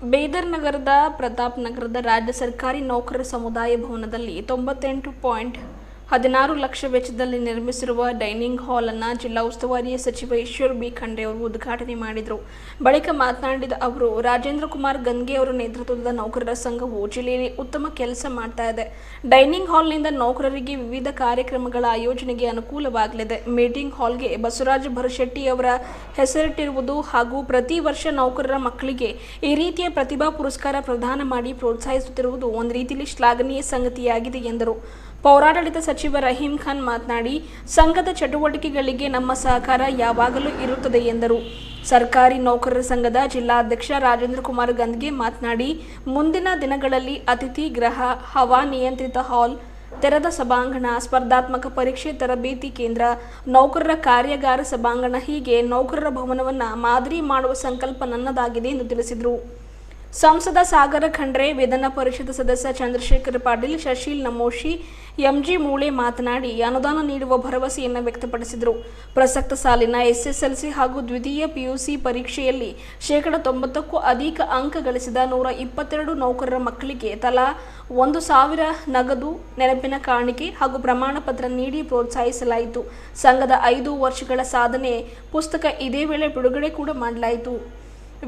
ಬೇದರ್ ನಗರದ ಪ್ರತಾಪ್ ನಗರದ ರಾಜ್ಯ ಸರ್ಕಾರಿ ನೌಕರರ ಸಮುದಾಯ ಭವನದಲ್ಲಿ 98.16 ಲಕ್ಷ ವೆಚ್ಚದಲ್ಲಿ ನಿರ್ಮಿಸಿರುವ ಡೈನಿಂಗ್ ಹಾಲ್ ಅನ್ನು ಜಿಲ್ಲಾ ಉಸ್ತುವಾರಿ ಸಚಿವ ಈಶ್ವರ್ ಬಿ ಖಂಡ್ರೆ ಅವರು ಉದ್ಘಾಟನೆ ಮಾಡಿದರು. ಬಳಿಕ ಮಾತನಾಡಿದ ಅವರು, ರಾಜೇಂದ್ರ ಕುಮಾರ್ ಗನ್ಗೆ ಅವರ ನೇತೃತ್ವದ ನೌಕರರ ಸಂಘವು ಜಿಲ್ಲೆಯಲ್ಲಿ ಉತ್ತಮ ಕೆಲಸ ಮಾಡ್ತಾ ಇದೆ. ಡೈನಿಂಗ್ ಹಾಲ್ನಿಂದ ನೌಕರರಿಗೆ ವಿವಿಧ ಕಾರ್ಯಕ್ರಮಗಳ ಆಯೋಜನೆಗೆ ಅನುಕೂಲವಾಗಲಿದೆ. ಮೀಟಿಂಗ್ ಹಾಲ್ಗೆ ಬಸವರಾಜ ಭರಶೆಟ್ಟಿ ಅವರ ಹೆಸರಿಟ್ಟಿರುವುದು ಹಾಗೂ ಪ್ರತಿ ವರ್ಷ ನೌಕರರ ಮಕ್ಕಳಿಗೆ ಈ ರೀತಿಯ ಪ್ರತಿಭಾ ಪುರಸ್ಕಾರ ಪ್ರದಾನ ಮಾಡಿ ಪ್ರೋತ್ಸಾಹಿಸುತ್ತಿರುವುದು ಒಂದು ರೀತಿಯಲ್ಲಿ ಶ್ಲಾಘನೀಯ ಸಂಗತಿಯಾಗಿದೆ ಎಂದರು. ಪೌರಾಡಳಿತ ಸಚಿವ ರಹೀಂ ಖಾನ್ ಮಾತನಾಡಿ, ಸಂಘದ ಚಟುವಟಿಕೆಗಳಿಗೆ ನಮ್ಮ ಸಹಕಾರ ಯಾವಾಗಲೂ ಇರುತ್ತದೆ ಎಂದರು. ಸರ್ಕಾರಿ ನೌಕರರ ಸಂಘದ ಜಿಲ್ಲಾಧ್ಯಕ್ಷ ರಾಜೇಂದ್ರ ಕುಮಾರ್ ಗಂದ್ಗೆ ಮಾತನಾಡಿ, ಮುಂದಿನ ದಿನಗಳಲ್ಲಿ ಅತಿಥಿ ಗೃಹ, ಹವಾನಿಯಂತ್ರಿತ ಹಾಲ್, ತೆರೆದ ಸಭಾಂಗಣ, ಸ್ಪರ್ಧಾತ್ಮಕ ಪರೀಕ್ಷೆ ತರಬೇತಿ ಕೇಂದ್ರ, ನೌಕರರ ಕಾರ್ಯಾಗಾರ ಸಭಾಂಗಣ ಹೀಗೆ ನೌಕರರ ಭವನವನ್ನು ಮಾದರಿ ಮಾಡುವ ಸಂಕಲ್ಪ ನನ್ನದಾಗಿದೆ ಎಂದು ತಿಳಿಸಿದರು. ಸಂಸದ ಸಾಗರ ಖಂಡ್ರೆ, ವಿಧಾನ ಪರಿಷತ್ ಸದಸ್ಯ ಚಂದ್ರಶೇಖರ್ ಪಾಟೀಲ್, ಶಶೀಲ್ ನಮೋಶಿ, ಎಂಜಿ ಮೂಳೆ ಮಾತನಾಡಿ ಅನುದಾನ ನೀಡುವ ಭರವಸೆಯನ್ನು ವ್ಯಕ್ತಪಡಿಸಿದರು. ಪ್ರಸಕ್ತ ಸಾಲಿನ ಎಸ್ಎಸ್ಎಲ್ಸಿ ಹಾಗೂ ದ್ವಿತೀಯ ಪಿಯುಸಿ ಪರೀಕ್ಷೆಯಲ್ಲಿ 90%ಕ್ಕೂ ಅಧಿಕ ಅಂಕ ಗಳಿಸಿದ 122 ನೌಕರರ ಮಕ್ಕಳಿಗೆ ತಲಾ 1,000 ನಗದು, ನೆನಪಿನ ಕಾಣಿಕೆ ಹಾಗೂ ಪ್ರಮಾಣ ಪತ್ರ ನೀಡಿ ಪ್ರೋತ್ಸಾಹಿಸಲಾಯಿತು. ಸಂಘದ 5 ವರ್ಷಗಳ ಸಾಧನೆ ಪುಸ್ತಕ ಇದೇ ವೇಳೆ ಬಿಡುಗಡೆ ಕೂಡ ಮಾಡಲಾಯಿತು.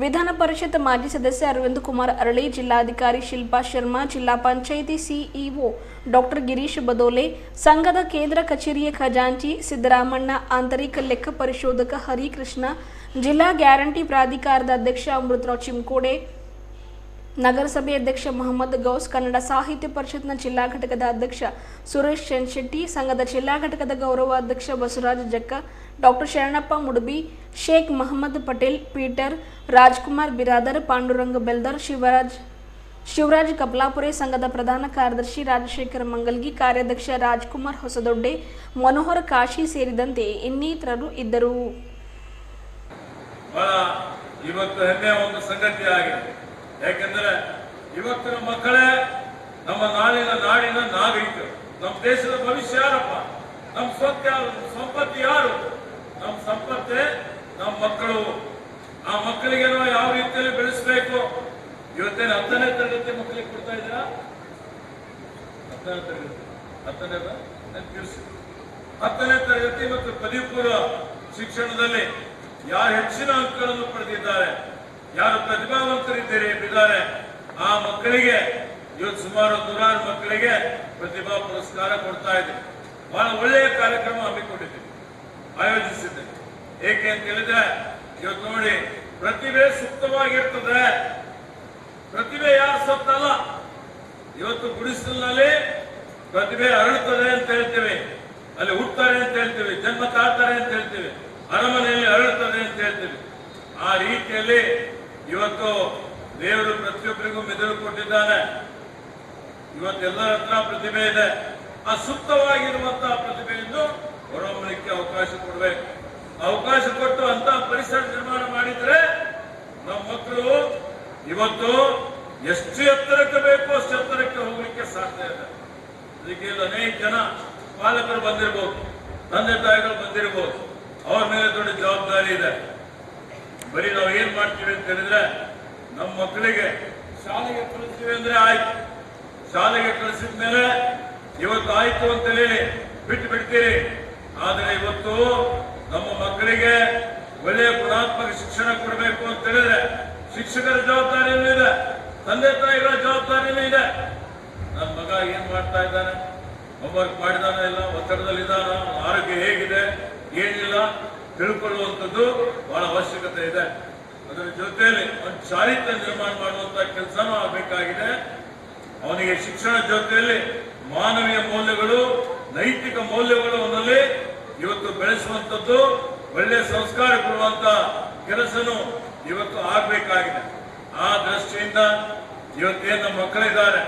ವಿಧಾನ ಪರಿಷತ್ ಮಾಜಿ ಸದಸ್ಯ ಅರವಿಂದ ಕುಮಾರ್ ಅರಳಿ, ಜಿಲ್ಲಾಧಿಕಾರಿ ಶಿಲ್ಪಾ ಶರ್ಮಾ, ಜಿಲ್ಲಾ ಪಂಚಾಯಿತಿ ಸಿಇಒ ಡಾಕ್ಟರ್ ಗಿರೀಶ್ ಬದೋಲೆ, ಸಂಘದ ಕೇಂದ್ರ ಕಚೇರಿಯ ಖಜಾಂಚಿ ಸಿದ್ದರಾಮಣ್ಣ, ಆಂತರಿಕ ಲೆಕ್ಕ ಪರಿಶೋಧಕ ಹರಿಕೃಷ್ಣ, ಜಿಲ್ಲಾ ಗ್ಯಾರಂಟಿ ಪ್ರಾಧಿಕಾರದ ಅಧ್ಯಕ್ಷ ಅಮೃತರಾವ್ ಚಿಮ್ಕೋಡೆ, ನಗರಸಭೆ ಅಧ್ಯಕ್ಷ ಮೊಹಮ್ಮದ್ ಗೌಸ್, ಕನ್ನಡ ಸಾಹಿತ್ಯ ಪರಿಷತ್ನ ಜಿಲ್ಲಾ ಘಟಕದ ಅಧ್ಯಕ್ಷ ಸುರೇಶ್ ಚನ್ಶೆಟ್ಟಿ, ಸಂಘದ ಜಿಲ್ಲಾ ಘಟಕದ ಗೌರವ ಅಧ್ಯಕ್ಷ ಬಸವರಾಜ ಜಕ್ಕ, ಡಾಕ್ಟರ್ ಶರಣಪ್ಪ ಮುಡುಬಿ, ಶೇಖ್ ಮಹಮ್ಮದ್ ಪಟೇಲ್, ಪೀಟರ್, ರಾಜ್ಕುಮಾರ್ ಬಿರಾದರ್, ಪಾಂಡುರಂಗ ಬೆಲ್ದಾರ್, ಶಿವರಾಜ್ ಕಪ್ಲಾಪುರೆ, ಸಂಘದ ಪ್ರಧಾನ ಕಾರ್ಯದರ್ಶಿ ರಾಜಶೇಖರ ಮಂಗಲ್ಗಿ, ಕಾರ್ಯಾಧ್ಯಕ್ಷ ರಾಜ್ಕುಮಾರ್ ಹೊಸದೊಡ್ಡೆ, ಮನೋಹರ್ ಕಾಶಿ ಸೇರಿದಂತೆ ಇನ್ನಿತರರು ಇದ್ದರು. ಇವತ್ತು ಹೆಮ್ಮೆಯ ಒಂದು ಸಂಗತಿ ಆಗಿದೆ. ಯಾಕೆಂದ್ರೆ ಇವತ್ತಿನ ಮಕ್ಕಳೇ ನಮ್ಮ ನಾಡಿನ ನಾಗರಿಕರು. ನಮ್ಮ ದೇಶದ ಭವಿಷ್ಯ ಯಾರಪ್ಪ? ನಮ್ಮ ಸಂಪತ್ತು ಯಾರು? ನಮ್ಮ ಸಂಪತ್ತೇ ನಮ್ಮ ಮಕ್ಕಳು. ಆ ಮಕ್ಕಳಿಗೆ ನಾವು ಯಾವ ರೀತಿಯಲ್ಲಿ ಬೆಳೆಸಬೇಕು? ಇವತ್ತೇನು 10ನೇ ತರಗತಿ ಮಕ್ಕಳಿಗೆ ಕೊಡ್ತಾ ಇದ್ದೀರಾ? 10ನೇ ತರಗತಿ ಮತ್ತು ಪದವಿ ಪೂರ್ವ ಶಿಕ್ಷಣದಲ್ಲಿ ಯಾರು ಹೆಚ್ಚಿನ ಅಂಕಗಳನ್ನು ಪಡೆದಿದ್ದಾರೆ, ಯಾರು ಪ್ರತಿಭಾವಂತರಿದ್ದಾರೆ, ಆ ಮಕ್ಕಳಿಗೆ ಇವತ್ತು ಸುಮಾರು 106 ಮಕ್ಕಳಿಗೆ ಪ್ರತಿಭಾ ಪುರಸ್ಕಾರ ಕೊಡ್ತಾ ಇದ್ದೀವಿ. ಬಹಳ ಒಳ್ಳೆಯ ಕಾರ್ಯಕ್ರಮ ಹಮ್ಮಿಕೊಂಡಿದ್ದೀವಿ, ಆಯೋಜಿಸಿದ್ದೇವೆ. ಏಕೆ ಅಂತ ಹೇಳಿದ್ರೆ ಇವತ್ತು ನೋಡಿ, ಪ್ರತಿಭೆ ಸುಪ್ತವಾಗಿರ್ತದೆ. ಪ್ರತಿಭೆ ಯಾರು ಸತ್ತಲ್ಲ. ಇವತ್ತು ಗುಡಿಸಲಿನಲ್ಲಿ ಪ್ರತಿಭೆ ಅರಳುತ್ತದೆ ಅಂತ ಹೇಳ್ತೀವಿ, ಅಲ್ಲಿ ಹುಟ್ಟುತ್ತಾರೆ ಅಂತ ಹೇಳ್ತೀವಿ, ಜನ್ಮ ತಾಳ್ತಾರೆ ಅಂತ ಹೇಳ್ತೀವಿ, ಅರಮನೆಯಲ್ಲಿ ಅರಳುತ್ತದೆ ಅಂತ ಹೇಳ್ತೀವಿ. ಆ ರೀತಿಯಲ್ಲಿ ಇವತ್ತು ದೇವರು ಪ್ರತಿಯೊಬ್ಬರಿಗೂ ಮೆದುಳು ಕೊಟ್ಟಿದ್ದಾನೆ. ಇವತ್ತೆಲ್ಲರ ಹತ್ರ ಪ್ರತಿಭೆ ಇದೆ. ಆ ಸುಪ್ತವಾಗಿರುವಂತಹ ಪ್ರತಿಭೆಯನ್ನು ಹೊರಹೊಮ್ಮಲಿಕ್ಕೆ ಅವಕಾಶ ಕೊಡಬೇಕು. ಅವಕಾಶ ಕೊಟ್ಟು ಅಂತ ಪರಿಸರ ನಿರ್ಮಾಣ ಮಾಡಿದ್ರೆ ನಮ್ಮ ಮಕ್ಕಳು ಇವತ್ತು ಎಷ್ಟು ಎತ್ತರಕ್ಕೆ ಬೇಕು ಅಷ್ಟು ಎತ್ತರಕ್ಕೆ ಹೋಗ್ಲಿಕ್ಕೆ ಸಾಧ್ಯ ಇದೆ. ಅದಕ್ಕೆ ಅನೇಕ ಜನ ಪಾಲಕರು ಬಂದಿರಬಹುದು, ತಂದೆ ತಾಯಿಗಳು ಬಂದಿರಬಹುದು. ಅವ್ರ ಮೇಲೆ ದೊಡ್ಡ ಜವಾಬ್ದಾರಿ ಇದೆ. ಬರೀ ನಾವು ಏನ್ ಮಾಡ್ತೀವಿ ಅಂತ ಹೇಳಿದ್ರೆ, ನಮ್ಮ ಮಕ್ಕಳಿಗೆ ಶಾಲೆಗೆ ಕಳಿಸ್ತೀವಿ ಅಂದ್ರೆ ಆಯ್ತು, ಶಾಲೆಗೆ ಕಳಿಸಿದ ಮೇಲೆ ಇವತ್ತು ಆಯ್ತು ಅಂತ ಹೇಳಿ ಬಿಟ್ಟು ಬಿಡ್ತೀರಿ. ಆದರೆ ಇವತ್ತು ನಮ್ಮ ಮಕ್ಕಳಿಗೆ ಒಳ್ಳೆಯ ಗುಣಾತ್ಮಕ ಶಿಕ್ಷಣ ಕೊಡಬೇಕು ಅಂತ ಹೇಳಿದ್ರೆ ಶಿಕ್ಷಕರ ಜವಾಬ್ದಾರಿಯೂ ಇದೆ, ತಂದೆ ತಾಯಿಗಳ ಜವಾಬ್ದಾರಿಯೂ ಇದೆ. ನನ್ನ ಮಗ ಏನ್ ಮಾಡ್ತಾ ಇದ್ದಾನೆ, ಹೋಮ್ವರ್ಕ್ ಮಾಡಿದಾನ ಇಲ್ಲ, ಒತ್ತಡದಲ್ಲಿದ್ದಾನ, ಆರೋಗ್ಯ ಹೇಗಿದೆ, ಏನಿಲ್ಲ ತಿಳ್ಕೊಳ್ಳುವಂಥದ್ದು ಬಹಳ ಅವಶ್ಯಕತೆ ಇದೆ. ಅದರ ಜೊತೆಯಲ್ಲಿ ಒಂದು ಚಾರಿತ್ರ್ಯ ನಿರ್ಮಾಣ ಮಾಡುವಂತ ಕೆಲಸನೂ ಆಗಬೇಕಾಗಿದೆ. ಅವನಿಗೆ ಶಿಕ್ಷಣ ಜೊತೆಯಲ್ಲಿ ಮಾನವೀಯ ಮೌಲ್ಯಗಳು, ನೈತಿಕ ಮೌಲ್ಯಗಳು ಅವನಲ್ಲಿ ಇವತ್ತು ಬೆಳೆಸುವಂಥದ್ದು, ಒಳ್ಳೆಯ ಸಂಸ್ಕಾರ ಕೊಡುವಂತ ಕೆಲಸನೂ ಇವತ್ತು ಆಗಬೇಕಾಗಿದೆ. ಆ ದೃಷ್ಟಿಯಿಂದ ಇವತ್ತೇನು ನಮ್ಮ ಮಕ್ಕಳಿದ್ದಾರೆ,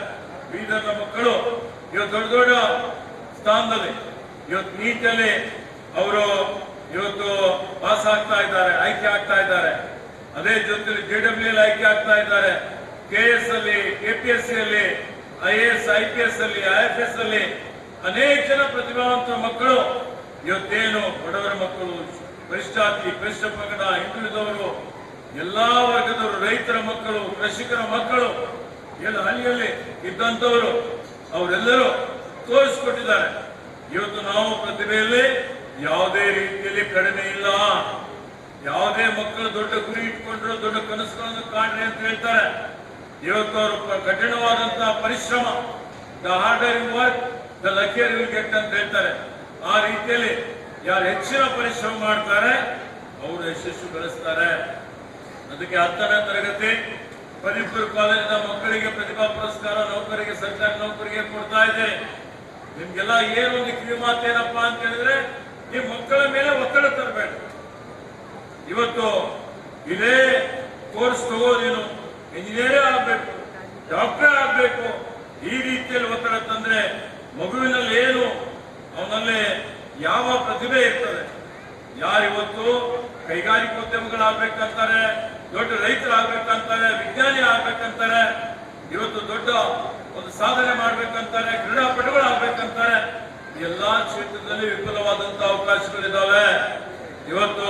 ಬೀದರ್ನ ಮಕ್ಕಳು ಇವತ್ತು ದೊಡ್ಡ ದೊಡ್ಡ ಸ್ಥಾನದಲ್ಲಿ ಇವತ್ತು ನೀತಿಯಲ್ಲಿ ಅವರು ಇವತ್ತು ಪಾಸ್ ಆಗ್ತಾ ಇದ್ದಾರೆ, ಆಯ್ಕೆ ಆಗ್ತಾ ಇದ್ದಾರೆ. ಅದೇ ಜೊತೆಲಿ JEE ಆಯ್ಕೆ ಆಗ್ತಾ ಇದ್ದಾರೆ. KS ಅಲ್ಲಿ, KPSC ಅಲ್ಲಿ, IAS, IPS ಅಲ್ಲಿ, IFS ಅಲ್ಲಿ ಅನೇಕ ಜನ ಪ್ರತಿಭಾವಂತ ಮಕ್ಕಳು ಇವತ್ತೇನು ಬಡವರ ಮಕ್ಕಳು, ಪರಿಷ್ಠಾತಿ, ಪರಿಷ್ಠ ಪಂಗಡ, ಹಿಂದುಳಿದವರು ಎಲ್ಲಾ ವರ್ಗದವರು, ರೈತರ ಮಕ್ಕಳು, ಕೃಷಿಕರ ಮಕ್ಕಳು, ಎಲ್ಲ ಹಳ್ಳಿಯಲ್ಲಿ ಇದ್ದಂಥವರು ಅವರೆಲ್ಲರೂ ತೋರಿಸಿಕೊಟ್ಟಿದ್ದಾರೆ. ಇವತ್ತು ನಾವು ಪ್ರತಿಭೆಯಲ್ಲಿ ಯಾವುದೇ ರೀತಿಯಲ್ಲಿ ಕಡಿಮೆ ಇಲ್ಲ. ಯಾವುದೇ ಮಕ್ಕಳು ದೊಡ್ಡ ಗುರಿ ಇಟ್ಕೊಂಡ್ರು, ದೊಡ್ಡ ಕನಸುಗಳನ್ನು ಕಾಣ್ರಿ ಅಂತ ಹೇಳ್ತಾರೆ. ಇವತ್ತು ಅವರು ಕಠಿಣವಾದಂತಹ ಪರಿಶ್ರಮ, the harder you work the luckier you get ಅಂತ ಹೇಳ್ತಾರೆ. ಆ ರೀತಿಯಲ್ಲಿ ಯಾರು ಹೆಚ್ಚಿನ ಪರಿಶ್ರಮ ಮಾಡ್ತಾರೆ ಅವರು ಯಶಸ್ಸು ಗಳಿಸ್ತಾರೆ. ಅದಕ್ಕೆ 10ನೇ ತರಗತಿ ಪದವಿಪೂರ್ವ ಕಾಲೇಜಿನ ಮಕ್ಕಳಿಗೆ ಪ್ರತಿಭಾ ಪುರಸ್ಕಾರ ನೌಕರಿಗೆ, ಸರ್ಕಾರಿ ನೌಕರಿಗೆ ಕೊಡ್ತಾ ಇದ್ದೇನೆ. ನಿಮ್ಗೆಲ್ಲ ಏನೊಂದು ಕಿವಿ ಮಾತೇನಪ್ಪ ಅಂತ ಹೇಳಿದ್ರೆ, ನಿಮ್ಮ ಮಕ್ಕಳ ಮೇಲೆ ಒತ್ತಡ ತರಬೇಡ. ಇವತ್ತು ಇದೇ ಕೋರ್ಸ್ ತಗೋ, ನೀನು ಇಂಜಿನಿಯರೇ ಆಗ್ಬೇಕು, ಡಾಕ್ಟರ್ ಆಗ್ಬೇಕು, ಈ ರೀತಿಯಲ್ಲಿ ಒತ್ತಡ ತಂದ್ರೆ ಮಗುವಿನಲ್ಲಿ ಏನು, ಅವನಲ್ಲಿ ಯಾವ ಪ್ರತಿಭೆ ಇರ್ತದೆ? ಯಾರಿವತ್ತು ಕೈಗಾರಿಕೋದ್ಯಮಗಳಾಗ್ಬೇಕಂತಾರೆ, ದೊಡ್ಡ ರೈತರಾಗ್ಬೇಕಂತಾರೆ, ವಿಜ್ಞಾನಿ ಆಗ್ಬೇಕಂತಾರೆ, ಇವತ್ತು ದೊಡ್ಡ ಒಂದು ಸಾಧನೆ ಮಾಡ್ಬೇಕಂತಾರೆ, ಕ್ರೀಡಾಪಟುಗಳಾಗ್ಬೇಕಂತಾರೆ. ಎಲ್ಲಾ ಕ್ಷೇತ್ರದಲ್ಲಿ ವಿಪುಲವಾದಂತಹ ಅವಕಾಶಗಳಿದ್ದಾವೆ. ಇವತ್ತು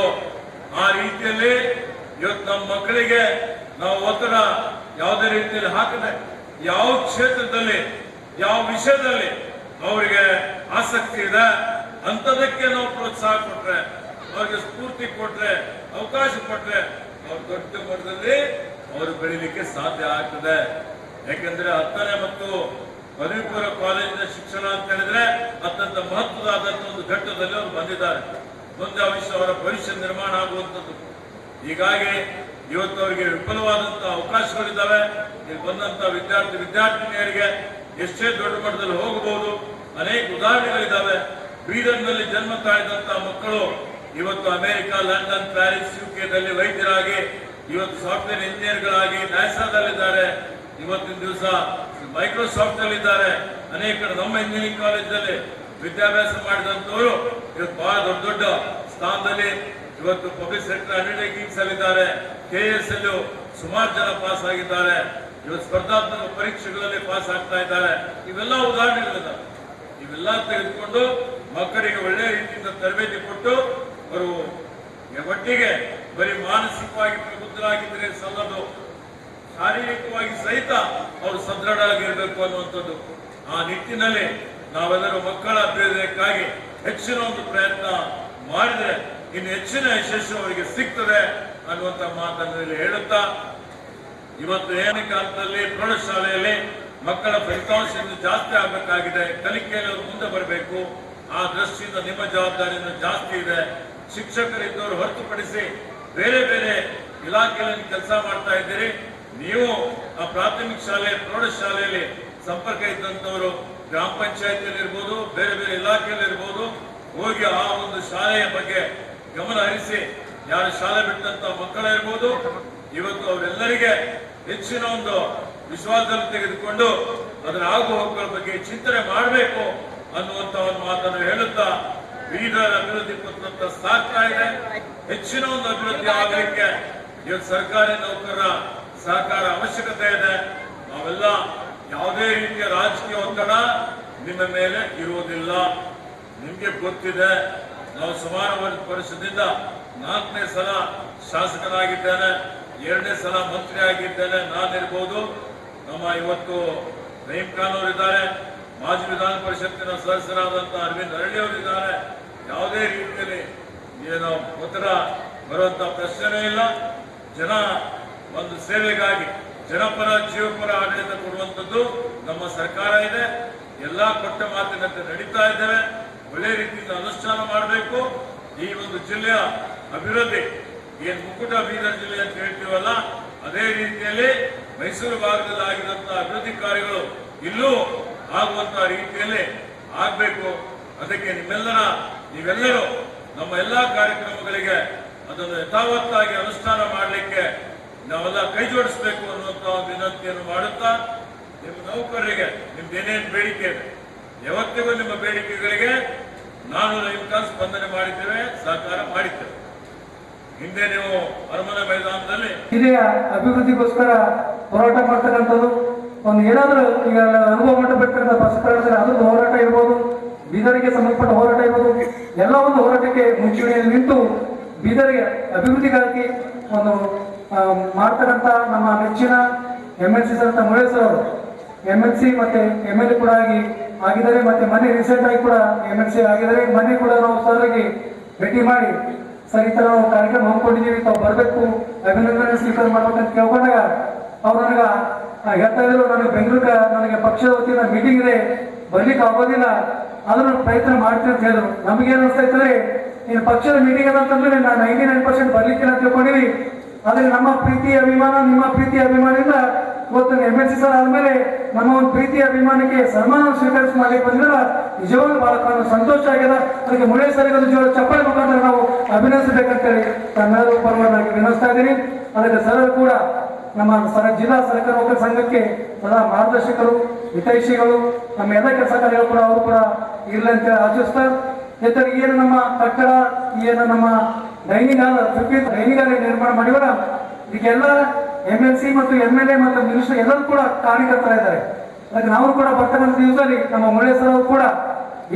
ಆ ರೀತಿಯಲ್ಲಿ ಇವತ್ತು ನಮ್ಮ ಮಕ್ಕಳಿಗೆ ನಾವು ಒತ್ತಡ ಯಾವುದೇ ರೀತಿಯಲ್ಲಿ ಹಾಕದೆ, ಯಾವ ಕ್ಷೇತ್ರದಲ್ಲಿ ಯಾವ ವಿಷಯದಲ್ಲಿ ಅವರಿಗೆ ಆಸಕ್ತಿ ಇದೆ ಅಂತದಕ್ಕೆ ನಾವು ಪ್ರೋತ್ಸಾಹ ಕೊಟ್ರೆ, ಅವ್ರಿಗೆ ಸ್ಫೂರ್ತಿ ಕೊಟ್ರೆ, ಅವಕಾಶ ಕೊಟ್ರೆ ಅವ್ರು ದೊಡ್ಡ ಮಟ್ಟದಲ್ಲಿ ಅವರು ಬೆಳಿಲಿಕ್ಕೆ ಸಾಧ್ಯ ಆಗ್ತದೆ. ಯಾಕೆಂದ್ರೆ 10ನೇ ಮತ್ತು ಪದವಿ ಪೂರ್ವ ಕಾಲೇಜಿನ ಶಿಕ್ಷಣ ಅಂತ ಹೇಳಿದ್ರೆ ಅತ್ಯಂತ ಮಹತ್ವದಾದಂತಹ ಒಂದು ಘಟ್ಟದಲ್ಲಿ ಅವರು ಬಂದಿದ್ದಾರೆ. ಮುಂದೆ ಅವರ ಭವಿಷ್ಯ ನಿರ್ಮಾಣ ಆಗುವಂಥದ್ದು. ಹೀಗಾಗಿ ಇವತ್ತು ಅವರಿಗೆ ವಿಫಲವಾದಂತಹ ಅವಕಾಶಗಳಿದ್ದಾವೆ. ಇಲ್ಲಿ ಬಂದಂತಹ ವಿದ್ಯಾರ್ಥಿನಿಯರಿಗೆ ಎಷ್ಟೇ ದೊಡ್ಡ ಮಟ್ಟದಲ್ಲಿ ಹೋಗಬಹುದು. ಅನೇಕ ಉದಾಹರಣೆಗಳಿದ್ದಾವೆ. ಬೀದರ್ನಲ್ಲಿ ಜನ್ಮ ತಾಳಿದಂತಹ ಮಕ್ಕಳು ಇವತ್ತು ಅಮೆರಿಕ, ಲಂಡನ್, ಪ್ಯಾರಿಸ್, ಯುಕೆದಲ್ಲಿ ವೈದ್ಯರಾಗಿ, ಇವತ್ತು ಸಾಫ್ಟ್ವೇರ್ ಇಂಜಿನಿಯರ್ಗಳಾಗಿ ನ್ಯಾಸಾದಲ್ಲಿದ್ದಾರೆ. ಇವತ್ತಿನ ದಿವಸ ಮೈಕ್ರೋಸಾಫ್ಟ್ ಅಲ್ಲಿ ಇದ್ದಾರೆ. ಅನೇಕ ನಮ್ಮ ಇಂಜಿನಿಯರಿಂಗ್ ಕಾಲೇಜಲ್ಲಿ ವಿದ್ಯಾಭ್ಯಾಸ ಮಾಡಿದಂತವರು ಇವತ್ತು ಬಹಳ ದೊಡ್ಡ ದೊಡ್ಡ ಸ್ಥಾನದಲ್ಲಿ ಇವತ್ತು ಪಬ್ಲಿಕ್ ಸೆಕ್ಟರ್ ಅಂಡರ್ಟೇಕಿಂಗ್ಸ್ ಅಲ್ಲಿದ್ದಾರೆ. KS ಅಲ್ಲೂ ಸುಮಾರು ಜನ ಪಾಸ್ ಆಗಿದ್ದಾರೆ. ಇವತ್ತು ಸ್ಪರ್ಧಾತ್ಮಕ ಪರೀಕ್ಷೆಗಳಲ್ಲಿ ಪಾಸ್ ಆಗ್ತಾ ಇದ್ದಾರೆ. ಇವೆಲ್ಲ ಉದಾಹರಣೆಗಳಿದ್ದಾವೆ. ಇವೆಲ್ಲ ತೆಗೆದುಕೊಂಡು ಮಕ್ಕಳಿಗೆ ಒಳ್ಳೆಯ ರೀತಿಯಿಂದ ತರಬೇತಿ ಕೊಟ್ಟು ಅವರು ಒಟ್ಟಿಗೆ ಬರೀ ಮಾನಸಿಕವಾಗಿ ಪ್ರಬುದ್ಧರಾಗಿದ್ದರೆ ಸಲ್ಲದು, ಶಾರೀರಿಕವಾಗಿ ಸಹಿತ ಅವರು ಸದೃಢರಾಗಿರ್ಬೇಕು ಅನ್ನುವಂಥದ್ದು. ಆ ನಿಟ್ಟಿನಲ್ಲಿ ನಾವೆಲ್ಲರೂ ಮಕ್ಕಳ ಅಭ್ಯುದಯಕ್ಕಾಗಿ ಹೆಚ್ಚಿನ ಒಂದು ಪ್ರಯತ್ನ ಮಾಡಿದ್ರೆ ಇನ್ನು ಹೆಚ್ಚಿನ ಯಶಸ್ಸು ಅವರಿಗೆ ಸಿಗ್ತದೆ ಅನ್ನುವಂಥ ಮಾತನ್ನು ಇಲ್ಲಿ ಹೇಳುತ್ತಾ, ಇವತ್ತು ಏನೇ ಕಾಲದಲ್ಲಿ ಪ್ರೌಢಶಾಲೆಯಲ್ಲಿ ಮಕ್ಕಳ ಫಲಿತಾಂಶ ಜಾಸ್ತಿ ಆಗಬೇಕಾಗಿದೆ. ಕಲಿಕೆಯಲ್ಲಿ ಅವರು ಮುಂದೆ ಬರಬೇಕು. ಆ ದೃಷ್ಟಿಯಿಂದ ನಿಮ್ಮ ಜವಾಬ್ದಾರಿಯನ್ನು ಜಾಸ್ತಿ ಇದೆ. ಶಿಕ್ಷಕರಿದ್ದವರು ಹೊರತುಪಡಿಸಿ ಬೇರೆ ಬೇರೆ ಇಲಾಖೆಯಲ್ಲಿ ಕೆಲಸ ಮಾಡ್ತಾ ಇದ್ದೀರಿ. ನೀವು ಆ ಪ್ರಾಥಮಿಕ ಶಾಲೆ, ಪ್ರೌಢಶಾಲೆಯಲ್ಲಿ ಸಂಪರ್ಕ ಇದ್ದಂಥವರು ಗ್ರಾಮ ಪಂಚಾಯತಿಯಲ್ಲಿ ಇರ್ಬೋದು, ಬೇರೆ ಬೇರೆ ಇಲಾಖೆಯಲ್ಲಿ ಇರ್ಬೋದು, ಹೋಗಿ ಆ ಒಂದು ಶಾಲೆಯ ಬಗ್ಗೆ ಗಮನ ಹರಿಸಿ, ಯಾರು ಶಾಲೆ ಬಿಟ್ಟಂತ ಮಕ್ಕಳಿರ್ಬೋದು, ಇವತ್ತು ಅವರೆಲ್ಲರಿಗೆ ಹೆಚ್ಚಿನ ಒಂದು ವಿಶ್ವಾಸದಲ್ಲಿ ತೆಗೆದುಕೊಂಡು ಅದರ ಆಗು ಹೋಗುಗಳ ಬಗ್ಗೆ ಚಿಂತನೆ ಮಾಡಬೇಕು ಅನ್ನುವಂತ ಒಂದು ಮಾತನ್ನು ಹೇಳುತ್ತಾ, ಬೀದರ್ ಅಭಿವೃದ್ಧಿ ಪತ್ರ ಸಾಗ್ತಾ ಇದೆ. ಹೆಚ್ಚಿನ ಒಂದು ಅಭಿವೃದ್ಧಿ ಆಗಲಿಕ್ಕೆ ಇವತ್ತು ಸರ್ಕಾರಿ ನೌಕರರ ಸಹಕಾರ ಅವಶ್ಯಕತೆ ಇದೆ. ನಾವೆಲ್ಲ ಯಾವುದೇ ರೀತಿಯ ರಾಜಕೀಯ ಒತ್ತಡ ನಿಮ್ಮ ಮೇಲೆ ಇರುವುದಿಲ್ಲ. ನಿಮ್ಗೆ ಗೊತ್ತಿದೆ, ನಾವು ಸುಮಾರು ವರ್ಷದಿಂದ 4ನೇ ಸಲ ಶಾಸಕನಾಗಿದ್ದೇನೆ, 2ನೇ ಸಲ ಮಂತ್ರಿ ಆಗಿದ್ದೇನೆ. ನಾನಿರ್ಬೋದು, ನಮ್ಮ ಇವತ್ತು ರಹೀಂ ಖಾನ್ ಅವರಿದ್ದಾರೆ, ಮಾಜಿ ವಿಧಾನ ಪರಿಷತ್ತಿನ ಸದಸ್ಯರಾದಂತಹ ಅರವಿಂದ್ ಅರಳಿ ಅವರಿದ್ದಾರೆ. ಯಾವುದೇ ರೀತಿಯಲ್ಲಿ ಏನು ಒತ್ತಡ ಬರುವಂತಹ ಪ್ರಶ್ನೆ ಇಲ್ಲ. ಜನ ಒಂದು ಸೇವೆಗಾಗಿ ಜನಪರ ಜೀವಪರ ಆಡಳಿತ ಕೊಡುವಂಥದ್ದು ನಮ್ಮ ಸರ್ಕಾರ ಇದೆ. ಎಲ್ಲಾ ಕೊಟ್ಟ ಮಾತಿನಂತೆ ನಡೀತಾ ಇದ್ದೇವೆ. ಒಳ್ಳೆ ರೀತಿಯಿಂದ ಅನುಷ್ಠಾನ ಮಾಡಬೇಕು. ಈ ಒಂದು ಜಿಲ್ಲೆಯ ಅಭಿವೃದ್ಧಿ, ಏನ್ ಮುಕ್ಕುಟ ಬೀದರ್ ಜಿಲ್ಲೆ ಅಂತ ಹೇಳ್ತೀವಲ್ಲ, ಅದೇ ರೀತಿಯಲ್ಲಿ ಮೈಸೂರು ಭಾಗದಲ್ಲಿ ಆಗಿದಂತಹ ಅಭಿವೃದ್ಧಿ ಕಾರ್ಯಗಳು ಇಲ್ಲೂ ಆಗುವಂತಹ ರೀತಿಯಲ್ಲಿ ಆಗ್ಬೇಕು. ಅದಕ್ಕೆ ನೀವೆಲ್ಲರೂ ನಮ್ಮ ಎಲ್ಲಾ ಕಾರ್ಯಕ್ರಮಗಳಿಗೆ ಅದನ್ನು ಯಥಾವತ್ತಾಗಿ ಅನುಷ್ಠಾನ ಮಾಡಲಿಕ್ಕೆ ನಾವೆಲ್ಲ ಕೈ ಜೋಡಿಸಬೇಕು ಅನ್ನುವಂತ ವಿನಂತಿಯನ್ನು ಮಾಡುತ್ತಾ, ನಿಮ್ಮ ನೌಕರರಿಗೆ ನಿಮ್ದೇನೇನು ಬೇಡಿಕೆ ಇದೆ, ಯಾವತ್ತಿಗೂ ನಿಮ್ಮ ಬೇಡಿಕೆಗಳಿಗೆ ನಾನು ಸ್ಪಂದನೆ ಮಾಡಿದ್ದೇವೆ, ಸಹಕಾರ ಮಾಡಿದ್ದೇವೆ. ಹಿಂದೆ ನೀವು ಅರಮನೆ ಮೈದಾನದಲ್ಲಿ ಜಿಲ್ಲೆಯ ಅಭಿವೃದ್ಧಿಗೋಸ್ಕರ ಹೋರಾಟ ಮಾಡ್ತಕ್ಕಂಥದ್ದು ಒಂದು ಏನಾದರೂ ಈಗ ಅನುಭವ ಮಾಡಬೇಕಂತ ಪ್ರಶ್ನೆ ಅದೊಂದು ಹೋರಾಟ ಇರ್ಬೋದು, ಬೀದರಿಗೆ ಸಂಬಂಧಪಟ್ಟ ಹೋರಾಟ ಇರ್ಬೋದು. ಎಲ್ಲ ಒಂದು ಹೋರಾಟಕ್ಕೆ ಮುಂಚೂಣಿಯಲ್ಲಿ ನಿಂತು ಬೀದರಿಗೆ ಅಭಿವೃದ್ಧಿಗಾಗಿ ಒಂದು ಮಾಡ್ತಕ್ಕಂಥ ನಮ್ಮ ನೆಚ್ಚಿನ MLC ಅಂತ ಮುಳೇಶ್ವರ ಅವರು MLC ಮತ್ತೆ MLA ಕೂಡ ಆಗಿದ್ದಾರೆ. ಮತ್ತೆ ಮೊನ್ನೆ ರೀಸೆಂಟ್ ಆಗಿ ಕೂಡ MLC ಆಗಿದ್ದಾರೆ. ಮೊನ್ನೆ ಕೂಡ ನಾವು ಸರ್ಗೆ ಭೇಟಿ ಮಾಡಿ ಸರ್ ಈ ಥರ ನಾವು ಕಾರ್ಯಕ್ರಮ ಹಮ್ಮಿಕೊಂಡಿದ್ದೀವಿ, ತಾವು ಬರಬೇಕು, ಅಭಿನಂದನೆ ಸ್ವೀಕಾರ ಮಾಡ್ಬೇಕಂತ ಕೇಳ್ಕೊಂಡಾಗ ಅವ್ರು ನನಗೆ ಹೇಳ್ತಾ ಇದ್ರು, ನನಗೆ ಬೆಂಗಳೂರಿಗೆ ನನಗೆ ಪಕ್ಷದ ವತಿಯಿಂದ ಮೀಟಿಂಗ್ ಇದೆ, ಬರ್ಲಿಕ್ಕೆ ಆಗೋದಿಲ್ಲ, ಅದನ್ನು ಪ್ರಯತ್ನ ಮಾಡ್ತೀನಿ ಅಂತ ಹೇಳಿದ್ರು. ನಮಗೇನು ಅನಿಸ್ತಾ ಇರ್ತದೆ, ಇನ್ನು ಪಕ್ಷದ ಮೀಟಿಂಗ್ ಅದಂತಂದ್ರೆ ನಾನು 99% ಬರ್ಲಿಕ್ಕಿಲ್ಲ ಅಂತ ತಿಳ್ಕೊಂಡಿವಿ. ಆದರೆ ನಮ್ಮ ಪ್ರೀತಿ ಅಭಿಮಾನ, ನಿಮ್ಮ ಪ್ರೀತಿ ಅಭಿಮಾನದಿಂದ ಇವತ್ತು MLC ಸರ್ ಆದ್ಮೇಲೆ ನಮ್ಮ ಒಂದು ಪ್ರೀತಿ ಅಭಿಮಾನಕ್ಕೆ ಸನ್ಮಾನ ಸ್ವೀಕರಿಸಿ ಮಾಡ್ಲಿಕ್ಕೆ ಬಂದಿಲ್ಲ, ನಿಜವಾಗ್ಲೂ ಬಹಳ ಸಂತೋಷ ಆಗಿದೆ. ಅದಕ್ಕೆ ಮುಳೇಶ್ವರಿಗೆ ಒಂದು ಜೋರ ಚಪ್ಪಾಳೆ ಮುಖಾಂತರ ನಾವು ಅಭಿನಂದಿಸಬೇಕಂತೇಳಿ ತಮ್ಮೆಲ್ಲರೂ ಪರವಾಗಿ ವಿನಂತಿಸ್ತಾ ಇದ್ದೀನಿ. ಅದಕ್ಕೆ ಸರ್ ಕೂಡ ನಮ್ಮ ಜಿಲ್ಲಾ ಸರ್ಕಾರ ನೌಕರ ಸಂಘಕ್ಕೆ ಸದಾ ಮಾರ್ಗದರ್ಶಕರು, ಹಿತೈಷಿಗಳು, ನಮ್ಮ ಎಲ್ಲ ಕೆಲಸ ಕಾರ್ಯಗಳು ಕೂಡ ಅವರು ಕೂಡ ಇರಲಿ ಅಂತೇಳಿ ಆಶಿಸ್ತಾ, ಜೊತೆಗೆ ಏನು ನಮ್ಮ ಕಟ್ಟಡ, ಏನು ನಮ್ಮ ಡೈನಿಂಗ್ ಹಾಲ್ 50 ಡೈನಿಂಗ್ ಹಾಲ್ ನಿರ್ಮಾಣ ಮಾಡಿವಲ್ಲ, ಇದಕ್ಕೆಲ್ಲ MLC ಮತ್ತು MLA ಮತ್ತು ಮಿನಿಸ್ಟರ್ ಎಲ್ಲರೂ ಕೂಡ ಕಾರಣಕರ್ತರಾಗಿದ್ದಾರೆ. ಅದಕ್ಕೆ ನಾವು ಕೂಡ ಬರ್ತಕ್ಕಂಥ ದಿವಸದಲ್ಲಿ ನಮ್ಮ ಮುಳೇಶ್ವರ ಕೂಡ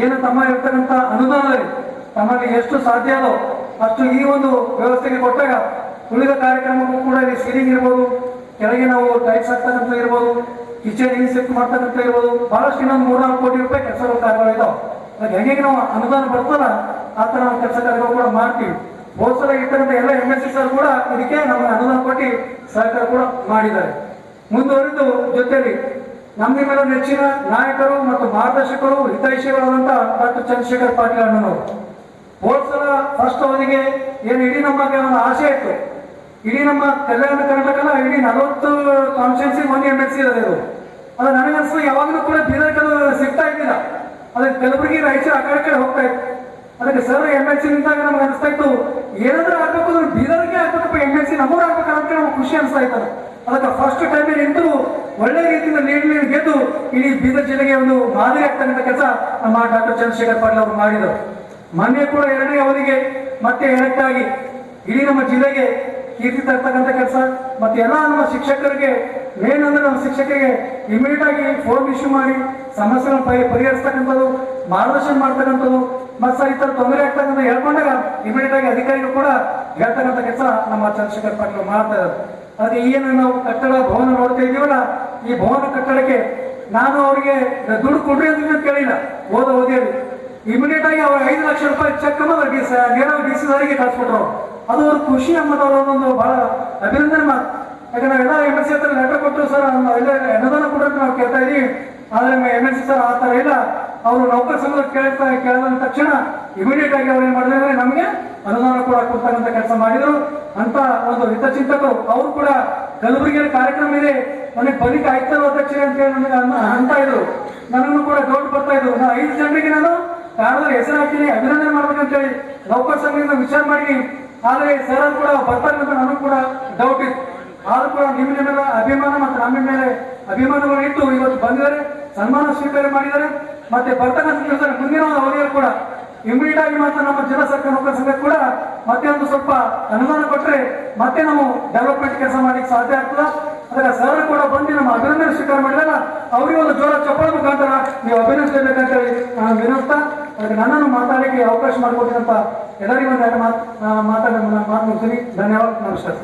ಏನು ತಮ್ಮ ಇರ್ತಕ್ಕಂಥ ಅನುದಾನದಲ್ಲಿ ತಮ್ಮಲ್ಲಿ ಎಷ್ಟು ಸಾಧ್ಯ ಅದೋ ಅಷ್ಟು ಈ ಒಂದು ವ್ಯವಸ್ಥೆಗೆ ಕೊಟ್ಟಾಗ ಉಳಿದ ಕಾರ್ಯಕ್ರಮಕ್ಕೂ ಕೂಡ ಇಲ್ಲಿ ಸೀಲಿಂಗ್ ಇರ್ಬೋದು, ಕೆಳಗೆ ನಾವು ಟೈಲ್ಸ್ ಹಾಕ್ತಕ್ಕಂಥ ಇರ್ಬೋದು, ಕಿಚನ್ ಇನ್ಸೆಪ್ಟ್ ಮಾಡ್ತಕ್ಕಂಥ ಇರ್ಬೋದು, ಬಹಳಷ್ಟು ಇನ್ನೊಂದು 3-4 ಕೋಟಿ ರೂಪಾಯಿ ಕೆಲಸಗಳು ಕಾರ್ಯಗಳು ಇದಾವೆ. ಅದಕ್ಕೆ ಹೇಗೆ ನಾವು ಅನುದಾನ ಬರ್ತಲ್ಲ ಆ ಥರ ನಾವು ಕೆಲಸ ಕಾರ್ಯಗಳು ಕೂಡ ಮಾಡ್ತೀವಿ. ಹೋದ್ಸಲ ಇರ್ತಕ್ಕಂಥ ಎಲ್ಲ MLC ಸರ್ ಕೂಡ ಇದಕ್ಕೆ ನಮಗೆ ಅನುದಾನ ಕೊಟ್ಟು ಸಹಕಾರ ಕೂಡ ಮಾಡಿದ್ದಾರೆ. ಮುಂದುವರಿದು ಜೊತೆಯಲ್ಲಿ ನಮ್ಮೆಲ್ಲ ನೆಚ್ಚಿನ ನಾಯಕರು ಮತ್ತು ಮಾರ್ಗದರ್ಶಕರು, ಹಿತೈಷಿಗಳಾದಂಥ ಡಾಕ್ಟರ್ ಚಂದ್ರಶೇಖರ್ ಪಾಟೀಲ್ ಅಣ್ಣನವರು ಹೋದ್ಸಲ ಫಸ್ಟ್ ಅವರಿಗೆ ಏನು ಇಡೀ ನಮಗೆ ಒಂದು ಆಸೆ ಇತ್ತು, ಇಡೀ ನಮ್ಮ ಕಲ್ಯಾಣ ಕರ್ನಾಟಕನ ಇಡೀ 40 ಕಾನ್ಸ್ಟಿಟ್ಯೂನ್ಸಿ ಒಂದು MLC ಇರೋದು. ಅದು ನನಗನ್ಸು ಯಾವಾಗಲೂ ಕೂಡ ಬೀದರ್ಗಳು ಸಿಗ್ತಾ ಇದ್ದಿಲ್ಲ, ಅದಕ್ಕೆ ಕಲಬುರಗಿ, ರಾಯಚೂರು ಆ ಕಡೆ ಹೋಗ್ತಾ ಇತ್ತು. ಅದಕ್ಕೆ ಸರ್ MLC ನಿಂತಾಗ ನಮ್ಗೆ ಅನಿಸ್ತಾ ಇತ್ತು, ಏನಾದ್ರೂ ಆಗ್ಬೇಕು ಅಂದ್ರೆ ಬೀದರ್ಗೆ ಆಗ್ಬೇಕಪ್ಪ, MLC ನಮ್ಮೂರು ಆಗ್ಬೇಕಂತ ನಮ್ಗೆ ಖುಷಿ ಅನಿಸ್ತಾ ಇತ್ತು. ಅದಕ್ಕೆ ಫಸ್ಟ್ ಟೈಮ್ ನಿಂತು ಒಳ್ಳೆ ರೀತಿಯಿಂದ ಲೀಡ್ ಗೆದ್ದು ಇಡೀ ಬೀದರ್ ಜಿಲ್ಲೆಗೆ ಒಂದು ಮಾದರಿ ಆಗ್ತಕ್ಕಂಥ ಕೆಲಸ ನಮ್ಮ ಡಾಕ್ಟರ್ ಚಂದ್ರಶೇಖರ್ ಪಾಟೀಲ್ ಅವರು ಮಾಡಿದರು. ಮೊನ್ನೆ ಕೂಡ 2ನೇ ಅವಧಿಗೆ ಮತ್ತೆ ಎಲೆಕ್ಟ್ ಆಗಿ ಇಡೀ ನಮ್ಮ ಜಿಲ್ಲೆಗೆ ಕೀರ್ತಿ ತರ್ತಕ್ಕಂಥ ಕೆಲಸ, ಮತ್ತೆ ಎಲ್ಲ ನಮ್ಮ ಶಿಕ್ಷಕರಿಗೆ ಮೇನ್ ಅಂದ್ರೆ ನಮ್ಮ ಶಿಕ್ಷಕರಿಗೆ ಇಮಿಡಿಯೇಟ್ ಆಗಿ ಫೋನ್ ಇಶ್ಯೂ ಮಾಡಿ ಸಮಸ್ಯೆಗಳನ್ನು ಪರಿಹರಿಸ್ತಕ್ಕಂಥದ್ದು, ಮಾರ್ಗದರ್ಶನ ಮಾಡ್ತಕ್ಕಂಥದ್ದು, ಮತ್ತೆ ಈ ಥರ ತೊಂದರೆ ಆಗ್ತಕ್ಕಂಥ ಹೇಳ್ಕೊಂಡಾಗ ಇಮಿಡಿಯೇಟ್ ಆಗಿ ಅಧಿಕಾರಿಗಳು ಕೂಡ ಹೇಳ್ತಕ್ಕಂಥ ಕೆಲಸ ನಮ್ಮ ಚಂದ್ರಶೇಖರ್ ಪಾಟೀಲ್ ಮಾಡ್ತಾ ಇದ್ದಾರೆ. ಅದೇ ಏನು ನಾವು ಕಟ್ಟಡ ಭವನ ನೋಡ್ತಾ ಇದ್ದೀವಲ್ಲ, ಈ ಭವನ ಕಟ್ಟಡಕ್ಕೆ ನಾನು ಅವರಿಗೆ ದುಡ್ಡು ಕೊಡ್ರಿ ಅಂತ ಕೇಳಿಲ್ಲ. ಹೋದ ಅವಧಿಯಲ್ಲಿ ಇಮಿಡಿಯೇಟ್ ಆಗಿ ಅವ್ರು 5 ಲಕ್ಷ ರೂಪಾಯಿ ಚೆಕ್ ನೇರವಾಗಿ DC ಅವರಿಗೆ ಕಳಿಸ್ಬಿಟ್ರು. ಅದು ಅವ್ರ ಖುಷಿ ಅನ್ನೋದೊಂದು ಬಹಳ ಅಭಿನಂದನೆ ಮಾತು. ಯಾಕಂದ್ರೆ ನಾವೆಲ್ಲ MLC ಹತ್ರ ಲೆಟರ್ ಕೊಟ್ಟು ಸರ್ ಎಲ್ಲ ಅನುದಾನ ಕೊಡೋಕೆ ನಾವು ಕೇಳ್ತಾ ಇದೀವಿ, ಆದರೆ MLC ಸರ್ ಆ ಥರ ಇಲ್ಲ. ಅವರು ನೌಕರ ಸಂಘ ಕೇಳಿದ ತಕ್ಷಣ ಇಮಿಡಿಯೇಟ್ ಆಗಿ ಅವ್ರು ಏನು ಮಾಡಿದ್ರೆ ನಮಗೆ ಅನುದಾನ ಕೂಡ ಕೊಡ್ತಕ್ಕಂಥ ಕೆಲಸ ಮಾಡಿದ್ರು ಅಂತ ಒಂದು ಹಿತಚಿಂತಕರು. ಅವರು ಕೂಡ ಕಲಬುರಗಿಯಲ್ಲಿ ಕಾರ್ಯಕ್ರಮ ಇದೆ, ನನಗೆ ಬಲಿಕ ಆಯ್ತಲ್ಲ ಅಧ್ಯಕ್ಷರೇ ಅಂತ ಹೇಳಿ ನನಗೆ ಅಂತ ಇದ್ರು. ನನ್ನನ್ನು ಕೂಡ ಡೌಟ್ ಬರ್ತಾ ಇದ್ರು, ನಾನು 5 ಜನರಿಗೆ ನಾನು ಕಾರಣದಲ್ಲಿ ಹೆಸರು ಹಾಕ್ತೀನಿ, ಅಭಿನಂದನೆ ಮಾಡ್ಬೇಕಂತೇಳಿ ನೌಕರ ಸಂಘದಿಂದ ವಿಚಾರ ಮಾಡಿ. ಆದರೆ ಸರ್ ಕೂಡ ಬರ್ತಾರೆ ಅಂತ ನನಗೂ ಕೂಡ ಡೌಟ್ ಇತ್ತು. ಆದ್ರೂ ಕೂಡ ನಿಮ್ಮ ಮೇಲೆ ಅಭಿಮಾನ ಮತ್ತು ನಮ್ಮ ಮೇಲೆ ಅಭಿಮಾನಗಳು ಇಟ್ಟು ಇವತ್ತು ಬಂದಿದ್ದಾರೆ, ಸನ್ಮಾನ ಸ್ವೀಕಾರ ಮಾಡಿದ್ದಾರೆ. ಮತ್ತೆ ಬರ್ತಕ್ಕಂಥ ಮುಂದಿನ ಅವಧಿಯಲ್ಲಿ ಕೂಡ ಇಮಿಡಿಯೇಟ್ ಆಗಿ ಮಾತ್ರ ನಮ್ಮ ಜಿಲ್ಲಾ ಸರ್ಕಾರ ನೌಕರ ಸಂಘ ಕೂಡ ಮತ್ತೆ ಒಂದು ಸ್ವಲ್ಪ ಅನುದಾನ ಕೊಟ್ಟರೆ ಮತ್ತೆ ನಾವು ಡೆವಲಪ್ಮೆಂಟ್ ಕೆಲಸ ಮಾಡ್ಲಿಕ್ಕೆ ಸಾಧ್ಯ ಆಗ್ತದ. ಅದಕ್ಕೆ ಸರ್ ಕೂಡ ಬಂದು ನಮ್ಮ ಅಭಿನಂದನೆ ಸ್ವೀಕಾರ ಮಾಡಿದಾಗ ಅವರಿಗೆ ಒಂದು ಜೋರ ಚಪ್ಪಾಳೆ ಮುಖಾಂತರ ನೀವು ಅಭಿನಂದಿಸಬೇಕಂತೇಳಿ ನಾನು ವಿನಂತಿಸ್ತಾ, ಅದಕ್ಕೆ ನನ್ನನ್ನು ಮಾತಾಡಲಿಕ್ಕೆ ಅವಕಾಶ ಮಾಡಿಕೊಟ್ಟಿದಂತ ಎಲ್ಲರಿಗೂ ಒಂದು ಮಾತು ಮುಗಿಸ್ತೀನಿ. ಧನ್ಯವಾದ, ನಮಸ್ಕಾರ.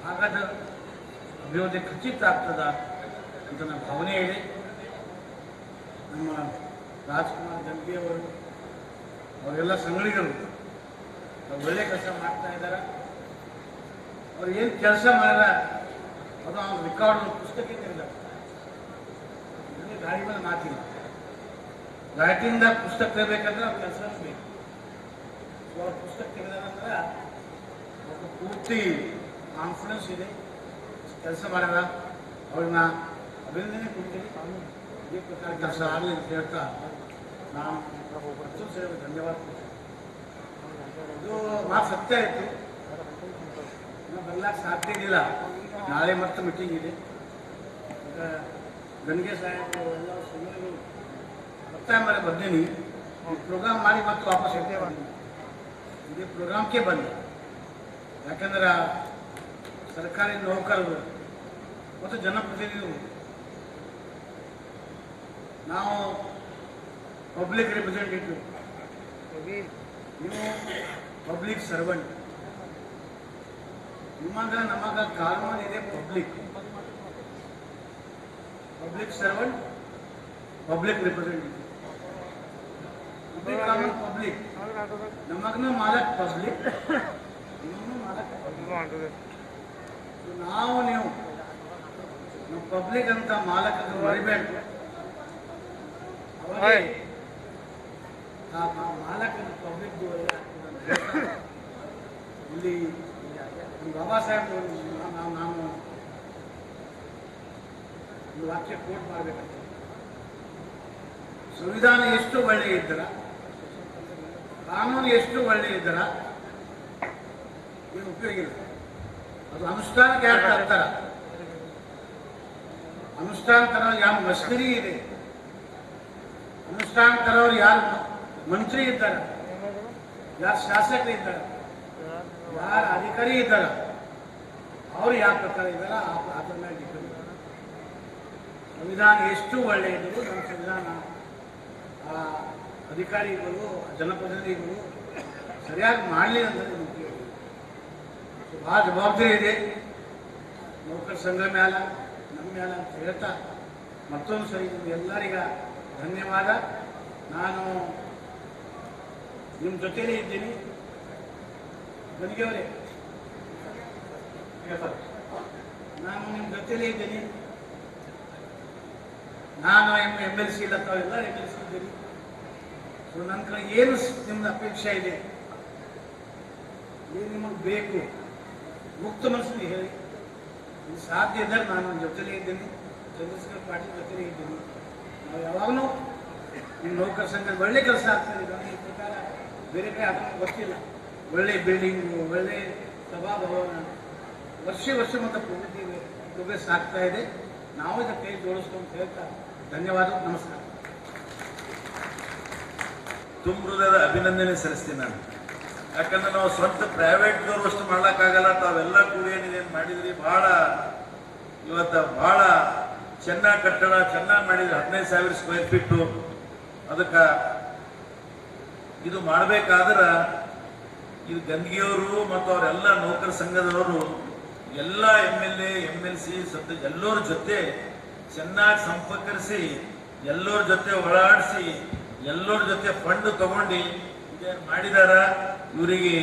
ಹಾಗಾದ ಅಭಿವೃದ್ಧಿ ಖಚಿತ ಆಗ್ತದ ಅಂತ ನನ್ನ ಭಾವನೆ ಇದೆ. ನಮ್ಮ ರಾಜ್ಕುಮಾರ್ ಗಂಗೆ ಅವರು ಅವರೆಲ್ಲ ಸಂಘಳಿಗರು ಒಳ್ಳೆ ಕೆಲಸ ಮಾಡ್ತಾ ಇದ್ದಾರೆ. ಅವ್ರು ಏನು ಕೆಲಸ ಮಾಡ್ಯಾರ ಅದು ಅವ್ರ ರೆಕಾರ್ಡ್ ಪುಸ್ತಕ ತೆಗೆದ ಗಾಡಿ ಮೇಲೆ ಮಾತಿಲ್ಲ. ರೈಟಿಂಗ್ದಾಗ ಪುಸ್ತಕ ತೆಗಬೇಕಂದ್ರೆ ಅವ್ರ ಕೆಲಸ ಬೇಕು. ಅವ್ರ ಪುಸ್ತಕ ತೆಗೆದ ನಂತರ ಅವ್ರಿಗೆ ಪೂರ್ತಿ ಕಾನ್ಫಿಡೆನ್ಸ್ ಇದೆ, ಕೆಲಸ ಮಾಡ್ಯಾರ. ಅವ್ರನ್ನ ಅಭಿನಂದನೆ ಕೊಡ್ತೀನಿ. ಇದೇ ಪ್ರಕಾರ ಕೆಲಸ ಆಗಲಿ ಅಂತ ಹೇಳ್ತಾ ನಾನು ಧನ್ಯವಾದ ಕೊಡ್ತೀನಿ. ಇದು ಮಾತು ಸತ್ಯ ಆಯಿತು, ನಾವು ಬರ್ಲಾಕ್ಕೆ ಸಾಧ್ಯ ಇದ್ದಿಲ್ಲ. ನಾಳೆ ಮತ್ತೆ ಮೀಟಿಂಗ್ ಇದೆ. ಗಂಗೆ ಸಾಹೇಬರು ಎಲ್ಲ ಸಂಘಗಳು ಒತ್ತಾಯ ಮಾಡಿ ಬಂದೀನಿ. ಪ್ರೋಗ್ರಾಮ್ ಮಾಡಿ ಮತ್ತೆ ವಾಪಸ್ ಇದೇ ಪ್ರೋಗ್ರಾಮ್ಗೆ ಬಂದೆ. ಯಾಕಂದ್ರೆ ಸರ್ಕಾರಿ ನೌಕರರು ಮತ್ತು ಜನಪ್ರತಿನಿಧಿಗಳು ನಾವು ಪಬ್ಲಿಕ್ ರಿಪ್ರೆಸೆಂಟೇಟಿವ್, ನೀವು ಪಬ್ಲಿಕ್ ಸರ್ವೆಂಟ್. ನಮಗ ಕಾನೂನು ಇದೆ. Public servant, public representative. ಕಾನೂನು ಪಬ್ಲಿಕ್, ನಮಗನ ಮಾಲಕ್ ಪಬ್ಲಿಕ್, ನಾವು ನೀವು ನಮ್ಮ ಪಬ್ಲಿಕ್ ಅಂತ ಮಾಲಕ ಮರಿಬೇಡ. ಮಾಲಕ ಪಬ್ಲಿಕ್ ಇಲ್ಲಿ ಬಾಬಾ ಸಾಹೇಬ್ ನಾವು ಒಂದು ವಾಕ್ಯ ಕೋಟ್ ಮಾಡಬೇಕಂತ. ಸಂವಿಧಾನ ಎಷ್ಟು ಒಳ್ಳೆ ಇದ್ದರ, ಕಾನೂನು ಎಷ್ಟು ಒಳ್ಳೆ ಇದ್ದರ ಏನು ಉಪಯೋಗ ಇಲ್ಲ. ಅದು ಅನುಷ್ಠಾನಕ್ಕೆ ಯಾರು ತರ್ತಾರ? ಅನುಷ್ಠಾನ ತರೋರು ಯಾವ ಮಷಿನರಿ ಇದೆ, ಅನುಷ್ಠಾನ ತರೋರು ಯಾರು ಮಂತ್ರಿ ಇದ್ದಾರೆ, ಯಾರು ಶಾಸಕರು ಇದ್ದಾರೆ, ಯಾರು ಅಧಿಕಾರಿ ಇದ್ದಾರೆ, ಅವರು ಯಾವ ಪ್ರಕಾರ ಇದ್ದಾರ ಅದ್ರ ಮೇಲೆ ಡಿಪೆಂಡ್. ಸಂವಿಧಾನ ಎಷ್ಟು ಒಳ್ಳೆಯದು, ನಮ್ಮ ಸಂವಿಧಾನ ಅಧಿಕಾರಿಗಳು ಜನಪ್ರತಿನಿಧಿಗಳು ಸರಿಯಾಗಿ ಮಾಡಲಿ ಅಂದರೆ ಭಾಳ ಜವಾಬ್ದಾರಿ ಇದೆ ನೌಕರ ಸಂಘ ಮ್ಯಾಲ, ನಮ್ಮ ಮ್ಯಾಲ ಅಂತ ಹೇಳ್ತಾ ಮತ್ತೊಂದು ಸರಿ ಎಲ್ಲರಿಗ ಧನ್ಯವಾದ. ನಾನು ನಿಮ್ಮ ಜೊತೆಲೇ ಇದ್ದೀನಿ. ಗಂಗೆಯವರೇ, ನಾನು ನಿಮ್ಮ ಜೊತೆಲೇ ಇದ್ದೀನಿ. ನಾನು MLC ಇಲ್ಲ, ತಾವೆಲ್ಲ MLC ಇದ್ದೀನಿ. ಸೊ ನನ್ನ ಕಡೆ ಏನು ನಿಮ್ದು ಅಪೇಕ್ಷೆ ಇದೆ, ಏನು ನಿಮಗೆ ಬೇಕು, ಮುಕ್ತ ಮನಸ್ಸಿಗೆ ಹೇಳಿ. ಇದು ಸಾಧ್ಯ ಇದ್ದರೆ ನಾನು ನಿಮ್ಮ ಜೊತೆಲೇ ಇದ್ದೀನಿ, ಚಂದ್ರಶೇಖರ್ ಪಾಟೀಲ್ ಜೊತೆಲೇ ಇದ್ದೀನಿ. ನಾವು ಯಾವಾಗಲೂ ನಿಮ್ಮ ನೌಕರ ಸಂಘ ಒಳ್ಳೆ ಕೆಲಸ ಆಗ್ತದೆ. ಈ ಪ್ರಕಾರ ಬೇರೆ ಕಡೆ ಅದನ್ನು ಗೊತ್ತಿಲ್ಲ. ಒಳ್ಳೆ ಬಿಲ್ಡಿಂಗು, ಒಳ್ಳೆ ಸಭಾಭವನ, ವರ್ಷ ಮತ್ತು ಪ್ರೋಗ್ರೆಸ್ ಆಗ್ತಾ ಇದೆ. ನಾವು ಇದಕ್ಕೆ ಕೈ ಜೋಡಿಸ್ಕೊಂಡು ಹೇಳ್ತಾ ಧನ್ಯವಾದ, ನಮಸ್ಕಾರ. ತುಂಬ ಹೃದಯದ ಅಭಿನಂದನೆ ಸಲ್ಲಿಸ್ತೀನಿ ನಾನು. ಯಾಕಂದ್ರೆ ನಾವು ಸ್ವಂತ ಪ್ರೈವೇಟ್ದವ್ರು ಅಷ್ಟು ಮಾಡ್ಲಿಕ್ಕಾಗಲ್ಲ. ತಾವೆಲ್ಲ ಕೂಡಿ ಏನಿದೆ ಮಾಡಿದ್ರಿ, ಇವತ್ತು ಭಾಳ ಚೆನ್ನಾಗಿ ಕಟ್ಟಡ ಚೆನ್ನಾಗಿ ಮಾಡಿದ್ರಿ. 15,000 ಸ್ಕ್ವೇರ್ ಫೀಟು. ಅದಕ್ಕೆ ಇದು ಮಾಡಬೇಕಾದ್ರೆ ಇದು ಗಂಗಿಯವರು ಮತ್ತು ಅವರೆಲ್ಲ ನೌಕರ ಸಂಘದವರು ಎಲ್ಲ MLA MLC ಎಲ್ಲರ ಜೊತೆ ಚೆನ್ನಾಗಿ ಸಂಪರ್ಕಿಸಿ, ಎಲ್ಲರ ಜೊತೆ ಓಡಾಡಿಸಿ, ಎಲ್ಲರ ಜೊತೆ ಫಂಡ್ ತಗೊಂಡು ಇದೇನು ಮಾಡಿದಾರ. ಇವರಿಗೆ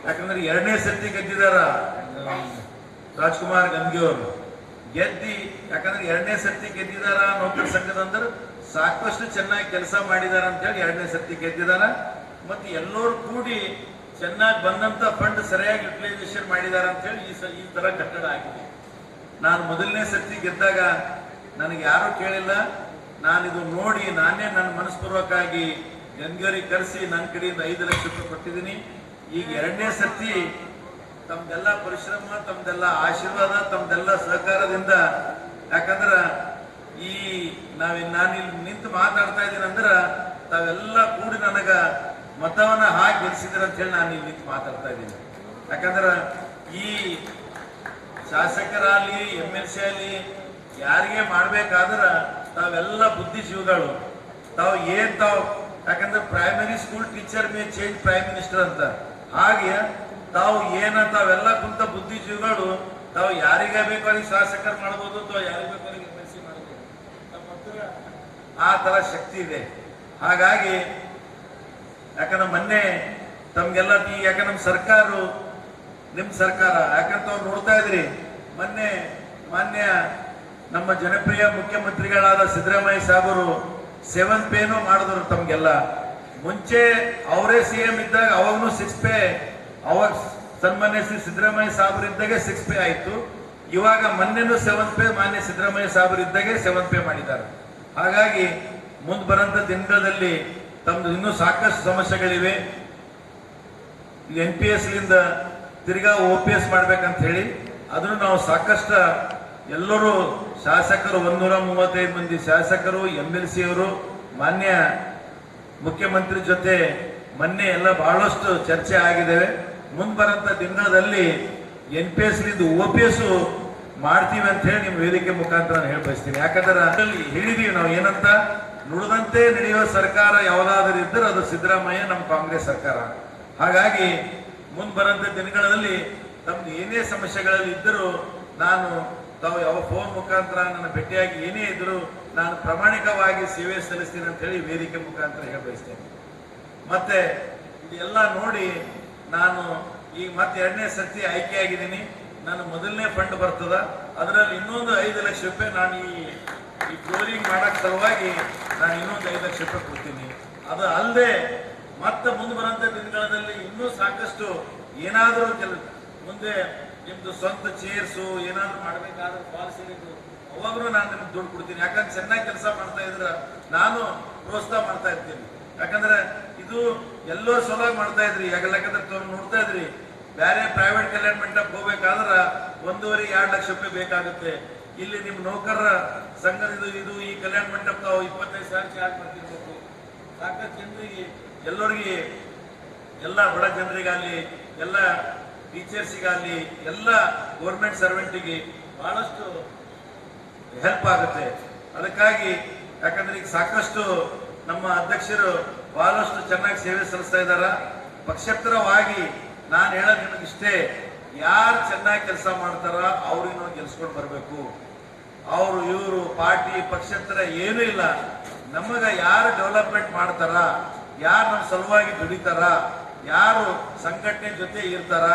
ಯಾಕಂದ್ರೆ 2ನೇ ಸರ್ತಿ ಗೆದ್ದಿದಾರ ರಾಜ್ಕುಮಾರ್ ಗಂಗಿಯವರು ಗೆದ್ದಿ. ಯಾಕಂದ್ರೆ 2ನೇ ಸರ್ತಿ ಗೆದ್ದಿದಾರ ನೌಕರ ಸಂಘದಂದ್ರೆ ಸಾಕಷ್ಟು ಚೆನ್ನಾಗಿ ಕೆಲಸ ಮಾಡಿದಾರ ಅಂತೇಳಿ 2ನೇ ಸರ್ತಿ ಗೆದ್ದಿದಾರ. ಮತ್ತು ಎಲ್ಲರೂ ಕೂಡಿ ಚೆನ್ನಾಗಿ ಬಂದಂತ ಫಂಡ್ ಸರಿಯಾಗಿ ಯುಟಿಲೈಸೇಷನ್ ಮಾಡಿದಾರ ಅಂತೇಳಿ ಈ ತರ ಕಟ್ಟಡ ಆಗಿದೆ. ನಾನು ಮೊದಲನೇ ಸರ್ತಿ ಗೆದ್ದಾಗ ನನಗೆ ಯಾರೂ ಕೇಳಿಲ್ಲ. ನಾನಿದು ನೋಡಿ ನಾನೇ ನನ್ನ ಮನಸ್ಪೂರ್ವಕವಾಗಿ ಗಂಗೇರಿಗೆ ಕರೆಸಿ ನನ್ನ ಕಡೆಯಿಂದ 5 ಲಕ್ಷ ರೂಪಾಯಿ ಕೊಟ್ಟಿದ್ದೀನಿ. ಈಗ 2ನೇ ಸರ್ತಿ ತಮ್ದೆಲ್ಲ ಪರಿಶ್ರಮ, ತಮ್ದೆಲ್ಲ ಆಶೀರ್ವಾದ, ತಮ್ದೆಲ್ಲ ಸಹಕಾರದಿಂದ, ಯಾಕಂದ್ರೆ ನಾನು ಇಲ್ಲಿ ನಿಂತು ಮಾತಾಡ್ತಾ ಇದ್ದೀನಿ ಅಂದ್ರೆ ತಾವೆಲ್ಲ ಕೂಡಿ ನನಗ ಮತವನ್ನ ಹಾಕಿ ಗೆಲ್ಸಿದ್ರ ಅಂತ ಹೇಳಿ ನಾನು ಇಲ್ಲಿ ನಿಂತು ಮಾತಾಡ್ತಾ ಇದ್ದೀನಿ. ಯಾಕಂದ್ರೆ ಈ ಶಾಸಕರಾಗಲಿ MLC ಆಗಲಿ ಯಾರಿಗೆ ಮಾಡ್ಬೇಕಾದ್ರೆ ತಾವೆಲ್ಲ ಬುದ್ಧಿಜೀವಿಗಳು. ತಾವು ಯಾಕಂದ್ರೆ primary school teacher May change prime minister ಅಂತ, ಹಾಗೆ ತಾವೆಲ್ಲ ಕುಂತ ಬುದ್ಧಿಜೀವಿಗಳು ತಾವು ಯಾರಿಗೆ ಬೇಕು ಅವ್ರಿಗೆ ಶಾಸಕರು ಮಾಡ್ಬೋದು ಅಥವಾ ಯಾರಿಗೆ ಬೇಕು ಅವ್ರಿಗೆ MLC ಮಾಡ್ಬೋದು. ಆ ತರ ಶಕ್ತಿ ಇದೆ. ಹಾಗಾಗಿ ಯಾಕಂದ್ರೆ ಮೊನ್ನೆ ತಮ್ಗೆಲ್ಲ ಯಾಕಂದ್ರೆ ನಮ್ಮ ಸರ್ಕಾರ, ನಿಮ್ಮ ಸರ್ಕಾರ ಯಾಕಂತ ಅವ್ರು ನೋಡ್ತಾ ಇದ್ರಿ. ಮೊನ್ನೆ ಮಾನ್ಯ ನಮ್ಮ ಜನಪ್ರಿಯ ಮುಖ್ಯಮಂತ್ರಿಗಳಾದ ಸಿದ್ದರಾಮಯ್ಯ ಸಾಹೇಬರು 7 ಪೇನು ಮಾಡಿದ್ರು ತಮ್ಗೆಲ್ಲ. ಮುಂಚೆ ಅವರೇ CM ಇದ್ದಾಗ ಅವಾಗೂ 6 ಪೇ, ಅವಾಗ ಸನ್ಮಾನ್ಯ ಶ್ರೀ ಸಿದ್ದರಾಮಯ್ಯ ಸಾಹೇಬರು ಇದ್ದಾಗೆ 6 ಪೇ ಆಯ್ತು. ಇವಾಗ ಮೊನ್ನೆನೂ 7 ಪೇ ಮಾನ್ಯ ಸಿದ್ದರಾಮಯ್ಯ ಸಾಹೇಬರು ಇದ್ದಾಗೆ 7 ಪೇ ಮಾಡಿದ್ದಾರೆ. ಹಾಗಾಗಿ ಮುಂದೆ ಬರಂತ ದಿನಗಳಲ್ಲಿ ತಮ್ದು ಇನ್ನೂ ಸಾಕಷ್ಟು ಸಮಸ್ಯೆಗಳಿವೆ. NPS ಲಿಂದ ತಿರ್ಗಾ OPS ಮಾಡ್ಬೇಕಂತ ಹೇಳಿ ಅದನ್ನು ನಾವು ಸಾಕಷ್ಟು ಎಲ್ಲರೂ ಶಾಸಕರು 135 ಮಂದಿ ಶಾಸಕರು MLC ಅವರು ಮಾನ್ಯ ಮುಖ್ಯಮಂತ್ರಿ ಜೊತೆ ಮೊನ್ನೆ ಎಲ್ಲ ಬಹಳಷ್ಟು ಚರ್ಚೆ ಆಗಿದ್ದೇವೆ. ಮುಂದೆ ಬರಂತ ದಿನಗಳಲ್ಲಿ NPS ಲಿಂದ OPS ಮಾಡ್ತೀವಿ ಅಂತ ಹೇಳಿ ನಿಮ್ಮ ವೇದಿಕೆ ಮುಖಾಂತರ ನಾನು ಹೇಳಿ ಬಯಸ್ತೀನಿ. ಯಾಕಂದ್ರೆ ಅದರಲ್ಲಿ ಹೇಳಿದೀವಿ ನಾವು ಏನಂತ, ನುಡಿದಂತೆ ನಡೆಯುವ ಸರ್ಕಾರ ಯಾವುದಾದ್ರೂ ಇದ್ದರೆ ಅದು ಸಿದ್ದರಾಮಯ್ಯ ನಮ್ಮ ಕಾಂಗ್ರೆಸ್ ಸರ್ಕಾರ. ಹಾಗಾಗಿ ಮುಂದೆ ಬರಂತ ದಿನಗಳಲ್ಲಿ ತಮ್ದು ಏನೇ ಸಮಸ್ಯೆಗಳಲ್ಲಿ ಇದ್ದರೂ ನಾನು ತಾವು ಯಾವ ಫೋನ್ ಮುಖಾಂತರ ನನ್ನ ಭೇಟಿಯಾಗಿ ಏನೇ ಇದ್ದರೂ ನಾನು ಪ್ರಾಮಾಣಿಕವಾಗಿ ಸೇವೆ ಸಲ್ಲಿಸ್ತೀನಿ ಅಂತ ಹೇಳಿ ವೇದಿಕೆ ಮುಖಾಂತರ ಹೇಳ ಬಯಸ್ತೇನೆ. ಮತ್ತೆ ಇದೆಲ್ಲ ನೋಡಿ ನಾನು ಈಗ ಮತ್ತೆ 2ನೇ ಸರ್ತಿ ಆಯ್ಕೆಯಾಗಿದ್ದೀನಿ. ನಾನು ಮೊದಲನೇ ಫಂಡ್ ಬರ್ತದ, ಅದರಲ್ಲಿ ಇನ್ನೊಂದು 5 ಲಕ್ಷ ರೂಪಾಯಿ ನಾನು ಈ ಫ್ಲೋರಿಂಗ್ ಮಾಡಕ್ ಸಲುವಾಗಿ ನಾನು ಇನ್ನೊಂದು 5 ಲಕ್ಷ ರೂಪಾಯಿ ಕೊಡ್ತೀನಿ. ಅದು ಅಲ್ಲದೆ ಮತ್ತೆ ಮುಂದೆ ಬರುವಂತ ದಿನಗಳಲ್ಲಿ ಇನ್ನೂ ಸಾಕಷ್ಟು ಏನಾದರೂ ಮುಂದೆ ನಿಮ್ದು ಸ್ವಂತ ಚೇರ್ಸು ಏನಾದ್ರು ಮಾಡ್ಬೇಕಾದ್ರೆ ಪಾಲಿಸಿ ಅವಾಗಲೂ ನಾನು ನಿಮ್ಗೆ ದುಡ್ಡು ಕೊಡ್ತೀನಿ. ಯಾಕಂದ್ರೆ ಚೆನ್ನಾಗಿ ಕೆಲಸ ಮಾಡ್ತಾ ಇದ್ರ ನಾನು ಪ್ರೋತ್ಸಾಹ ಮಾಡ್ತಾ ಇರ್ತೀನಿ. ಯಾಕಂದ್ರೆ ಇದು ಎಲ್ಲರೂ ಸಲುವಾಗಿ ಮಾಡ್ತಾ ಇದ್ರಿ. ಯಾಕಂದ್ರೆ ನೋಡ್ತಾ ಇದ್ರಿ, ಬೇರೆ ಪ್ರೈವೇಟ್ ಕಲ್ಯಾಣ ಮಂಟಪ ಹೋಗ್ಬೇಕಾದ್ರ 1.5-2 ಲಕ್ಷ ರೂಪಾಯಿ ಬೇಕಾಗುತ್ತೆ. ಇಲ್ಲಿ ನಿಮ್ ನೌಕರರ ಸಂಘದ ಇದು ಈ ಕಲ್ಯಾಣ ಮಂಟಪ ತಾವು 25,000 ಚಾರ್ಜ್ ಮಾಡ್ತಿರ್ಬೇಕು. ಸಾಕಷ್ಟು ಜನರಿಗೆ ಎಲ್ಲರಿಗೆ ಎಲ್ಲ ಬಡ ಜನರಿಗಾಗಲಿ ಎಲ್ಲ ಟೀಚರ್ಸಿಗಾಗಲಿ ಎಲ್ಲ ಗೌರ್ಮೆಂಟ್ ಸರ್ವೆಂಟಿಗೆ ಬಹಳಷ್ಟು ಹೆಲ್ಪ್ ಆಗುತ್ತೆ. ಅದಕ್ಕಾಗಿ ಯಾಕಂದ್ರೆ ಈಗ ಸಾಕಷ್ಟು ನಮ್ಮ ಅಧ್ಯಕ್ಷರು ಬಹಳಷ್ಟು ಚೆನ್ನಾಗಿ ಸೇವೆ ಸಲ್ಲಿಸ್ತಾ ಇದ್ದಾರ. ಪಕ್ಷೇತರವಾಗಿ ನಾನು ಹೇಳೋದು ನಿಮಗಿಷ್ಟೇ, ಯಾರು ಚೆನ್ನಾಗಿ ಕೆಲಸ ಮಾಡ್ತಾರ ಅವ್ರಿಗೆ ನಾವು ಗೆಲ್ಸ್ಕೊಂಡು ಬರಬೇಕು. ಅವರು ಇವರು ಪಾರ್ಟಿ ಪಕ್ಷೇತರ ಏನೂ ಇಲ್ಲ. ನಮಗ ಯಾರು ಡೆವಲಪ್ಮೆಂಟ್ ಮಾಡ್ತಾರ, ಯಾರು ನಮ್ಮ ಸಲುವಾಗಿ ದುಡಿತಾರ, ಯಾರು ಸಂಘಟನೆ ಜೊತೆ ಇರ್ತಾರ